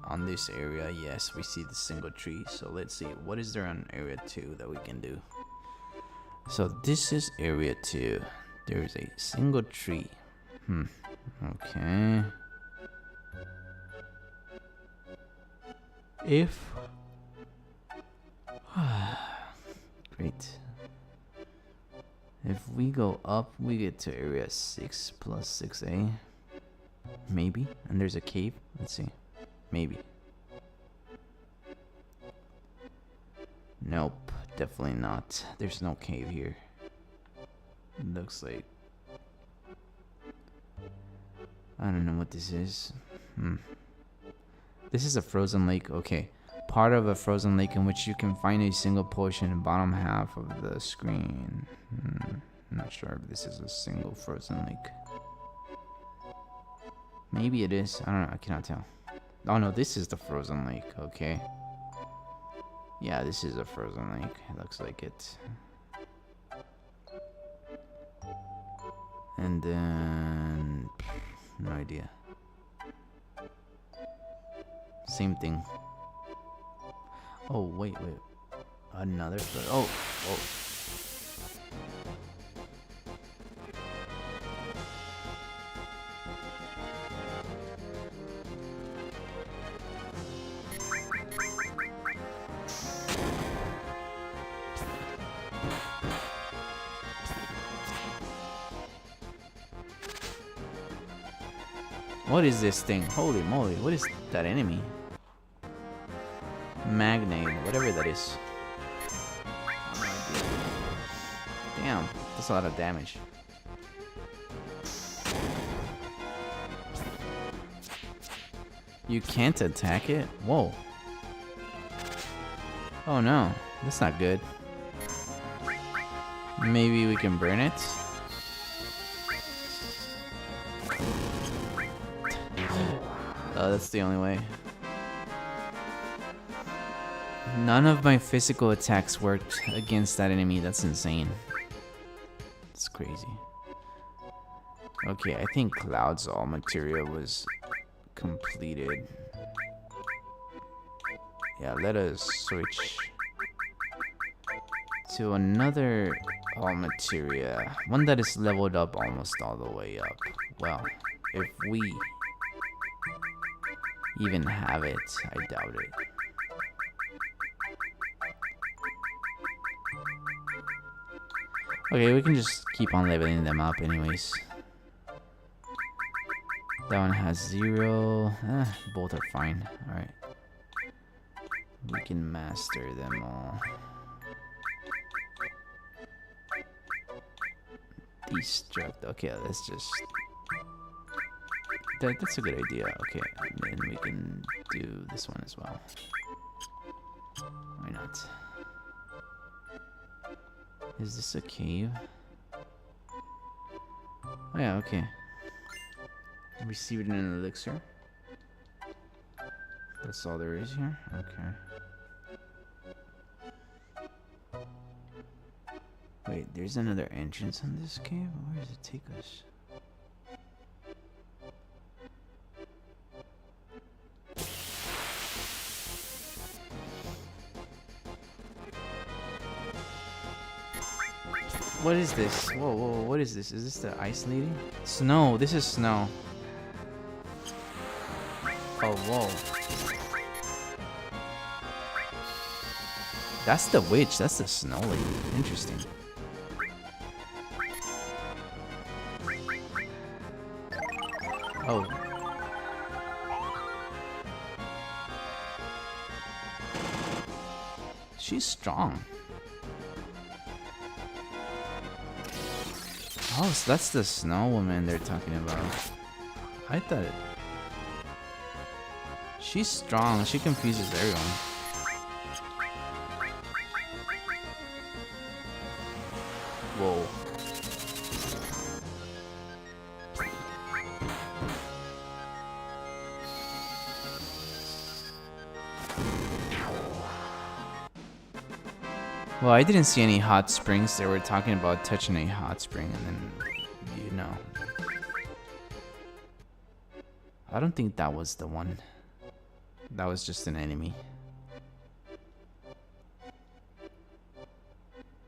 on this area. Yes, we see the single tree. So let's see, what is there on area 2 that we can do? So this is area 2. There's a single tree. Okay. If... Great. If we go up, we get to area 6 plus 6A. Maybe. And there's a cave. Let's see. Maybe. Nope. Definitely not. There's no cave here. It looks like... I don't know what this is. This is a frozen lake. Okay. Part of a frozen lake in which you can find a single portion in the bottom half of the screen. I'm not sure if this is a single frozen lake. Maybe it is. I don't know. I cannot tell. Oh no, this is the frozen lake. Okay. Yeah, this is a frozen lake. It looks like it. And then... no idea. Same thing. Oh, wait. Another... Oh. What is this thing? Holy moly, what is that enemy? Magnate, whatever that is. Damn, that's a lot of damage. You can't attack it? Whoa. Oh no, that's not good. Maybe we can burn it? Oh, that's the only way. None of my physical attacks worked against that enemy. That's insane. It's crazy. Okay, I think Cloud's all materia was completed. Yeah, let us switch to another all materia. One that is leveled up almost all the way up. Well, if we even have it, I doubt it. Okay, we can just keep on leveling them up anyways. That one has 0. Both are fine. Alright. We can master them all. Destruct. Okay, let's just. That's a good idea. Okay, and then we can do this one as well. Why not? Is this a cave? Oh yeah, okay. Received an elixir. That's all there is here? Okay. Wait, there's another entrance on this cave? Where does it take us? What is this? Whoa, whoa, what is this? Is this the ice lady? Snow, this is snow. Oh, whoa. That's the witch, that's the snow lady. Interesting. Oh. She's strong. Oh, so that's the snow woman they're talking about. I thought it... She's strong. She confuses everyone. Whoa. Well, I didn't see any hot springs. They were talking about touching a hot spring and then, you know. I don't think that was the one. That was just an enemy.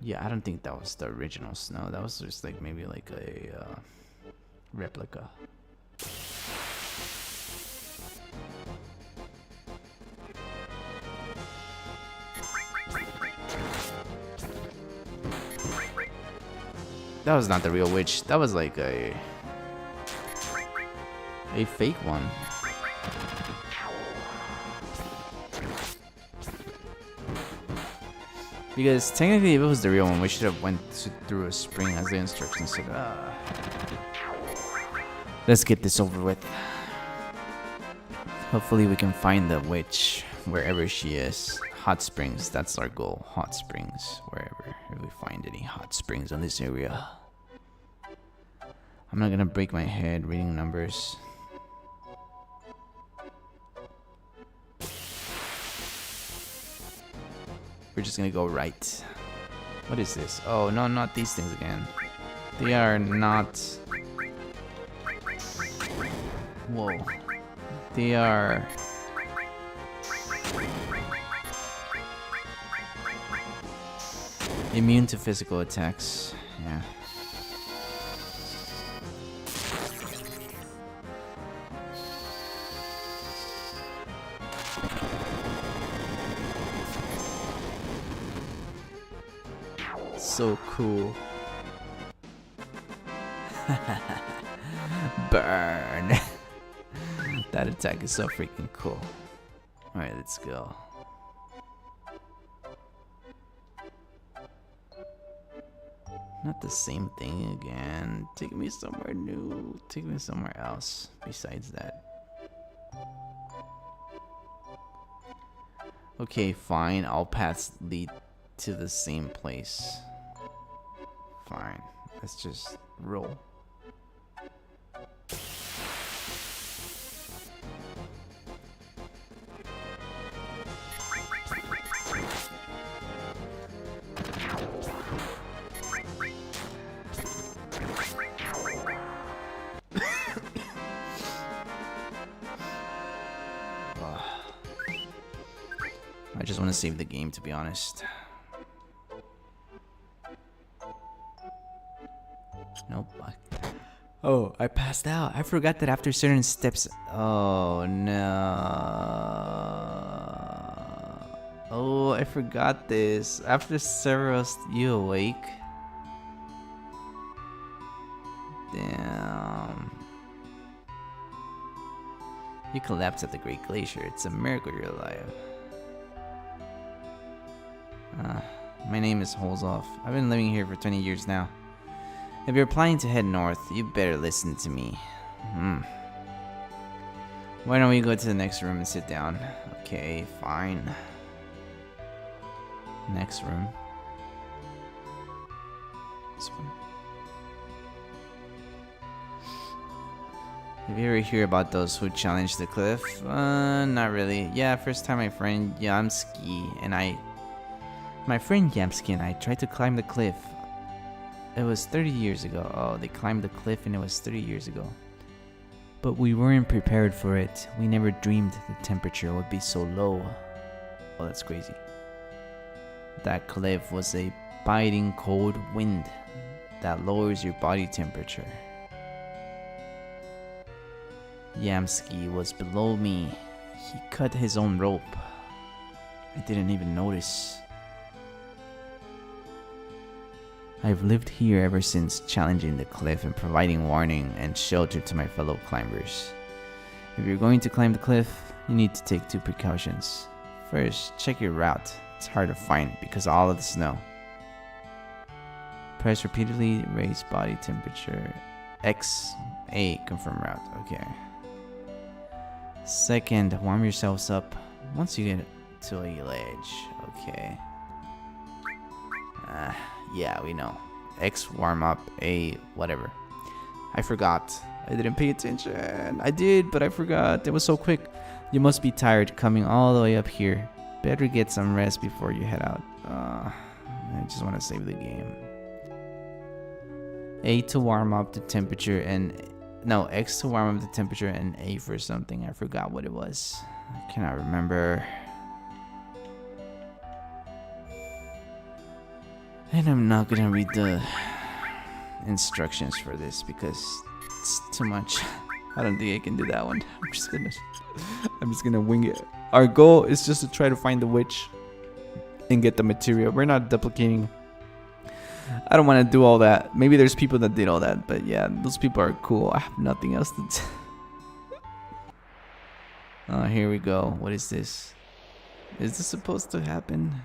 Yeah, I don't think that was the original snow. That was just like maybe like a replica. That was not the real witch. That was like a fake one. Because technically, if it was the real one, we should have went through a spring as the instructions said. Let's get this over with. Hopefully, we can find the witch wherever she is. Hot springs, that's our goal. Hot springs, wherever. If we find any hot springs on this area. I'm not gonna break my head reading numbers. We're just gonna go right. What is this? Oh, no, not these things again. They are not... Whoa. They are... immune to physical attacks. Yeah. So cool. Burn. That attack is so freaking cool. Alright, let's go. Not the same thing again. Take me somewhere new. Take me somewhere else besides that. Okay, fine. All paths lead to the same place. Fine. Let's just roll. I just want to save the game, to be honest. Nope. Oh, I passed out. I forgot that after certain steps... Oh, no. Oh, I forgot this. After several... You awake? Damn. You collapsed at the Great Glacier. It's a miracle you're alive. My name is Holzoff. I've been living here for 20 years now. If you're planning to head north, you better listen to me. Why don't we go to the next room and sit down? Okay, fine. Next room. This one. Have you ever hear about those who challenged the cliff? Not really. Yeah, first time my friend Yamsky and I tried to climb the cliff. It was 30 years ago. Oh, they climbed the cliff and it was 30 years ago. But we weren't prepared for it. We never dreamed the temperature would be so low. Oh, that's crazy. That cliff was a biting cold wind that lowers your body temperature. Yamsky was below me. He cut his own rope. I didn't even notice. I've lived here ever since, challenging the cliff and providing warning and shelter to my fellow climbers. If you're going to climb the cliff, you need to take 2 precautions. First, check your route. It's hard to find because of all of the snow. Press repeatedly, raise body temperature. X, A, confirm route. Okay. Second, warm yourselves up once you get to a ledge. Okay. Yeah, we know. X, warm up. A, whatever. I forgot. I didn't pay attention. I did, but I forgot. It was so quick. You must be tired coming all the way up here. Better get some rest before you head out. I just want to save the game. A to warm up the temperature and... No, X to warm up the temperature and A for something. I forgot what it was. I cannot remember. And I'm not gonna read the instructions for this because it's too much. I don't think I can do that one. I'm just gonna wing it. Our goal is just to try to find the witch and get the material. We're not duplicating. I don't want to do all that. Maybe there's people that did all that, but yeah, those people are cool. I have nothing else to do. Oh, here we go. What is this? Is this supposed to happen?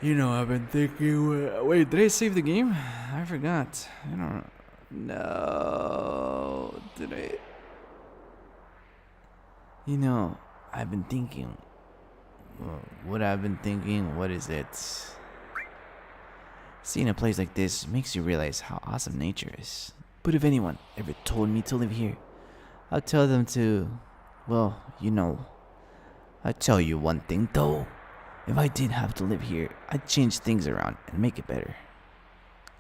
You know, I've been thinking... Wait, did I save the game? I forgot. I don't... No... Did I... You know, I've been thinking... What I've been thinking, what is it? Seeing a place like this makes you realize how awesome nature is. But if anyone ever told me to live here, I'll tell them to... Well, you know... I'll tell you one thing though. If I did have to live here, I'd change things around and make it better.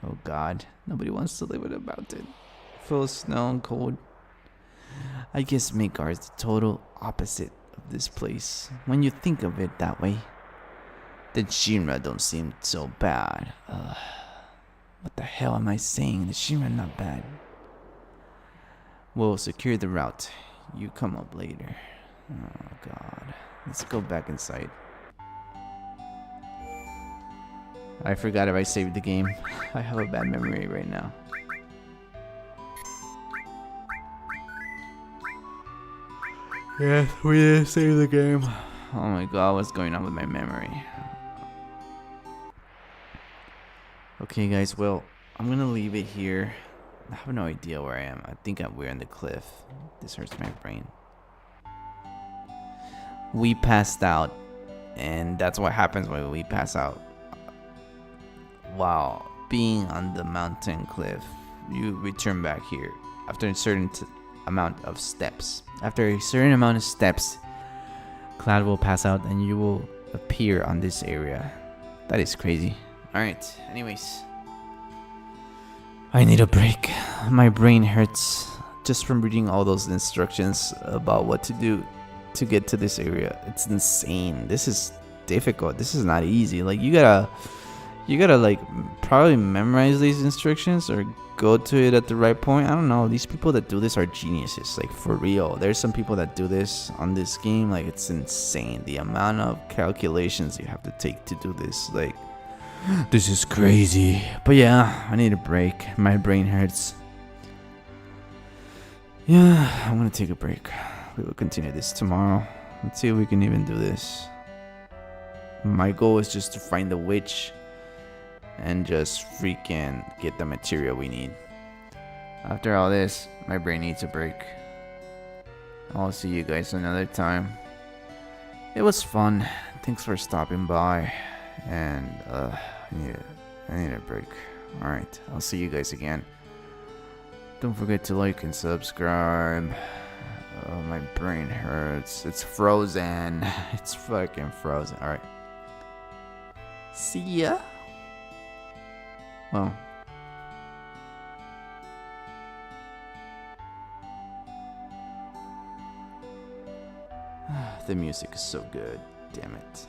Oh god, nobody wants to live in a mountain. Full of snow and cold. I guess Midgard is the total opposite of this place. When you think of it that way, then Shinra don't seem so bad. What the hell am I saying? The Shinra not bad. We'll secure the route. You come up later. Oh god. Let's go back inside. I forgot if I saved the game. I have a bad memory right now. Yes, we did save the game. Oh my god, what's going on with my memory? Okay guys, well, I'm gonna leave it here. I have no idea where I am. I think we're on the cliff. This hurts my brain. We passed out, and that's what happens when we pass out. While being on the mountain cliff, you return back here after a certain amount of steps. After a certain amount of steps, Cloud will pass out and you will appear on this area. That is crazy. Alright, anyways. I need a break. My brain hurts just from reading all those instructions about what to do to get to this area. It's insane. This is difficult. This is not easy. Like, you gotta like probably memorize these instructions or go to it at the right point. I don't know. These people that do this are geniuses, like, for real. There's some people that do this on this game. Like, it's insane the amount of calculations you have to take to do this. Like, this is crazy. But yeah, I need a break. My brain hurts. Yeah, I'm gonna take a break. We will continue this tomorrow. Let's see if we can even do this. My goal is just to find the witch and just freaking get the material we need. After all this, my brain needs a break. I'll see you guys another time. It was fun. Thanks for stopping by. And I need a break. Alright, I'll see you guys again. Don't forget to like and subscribe. Oh, my brain hurts. It's frozen. It's fucking frozen. Alright. See ya. Well. The music is so good. Damn it.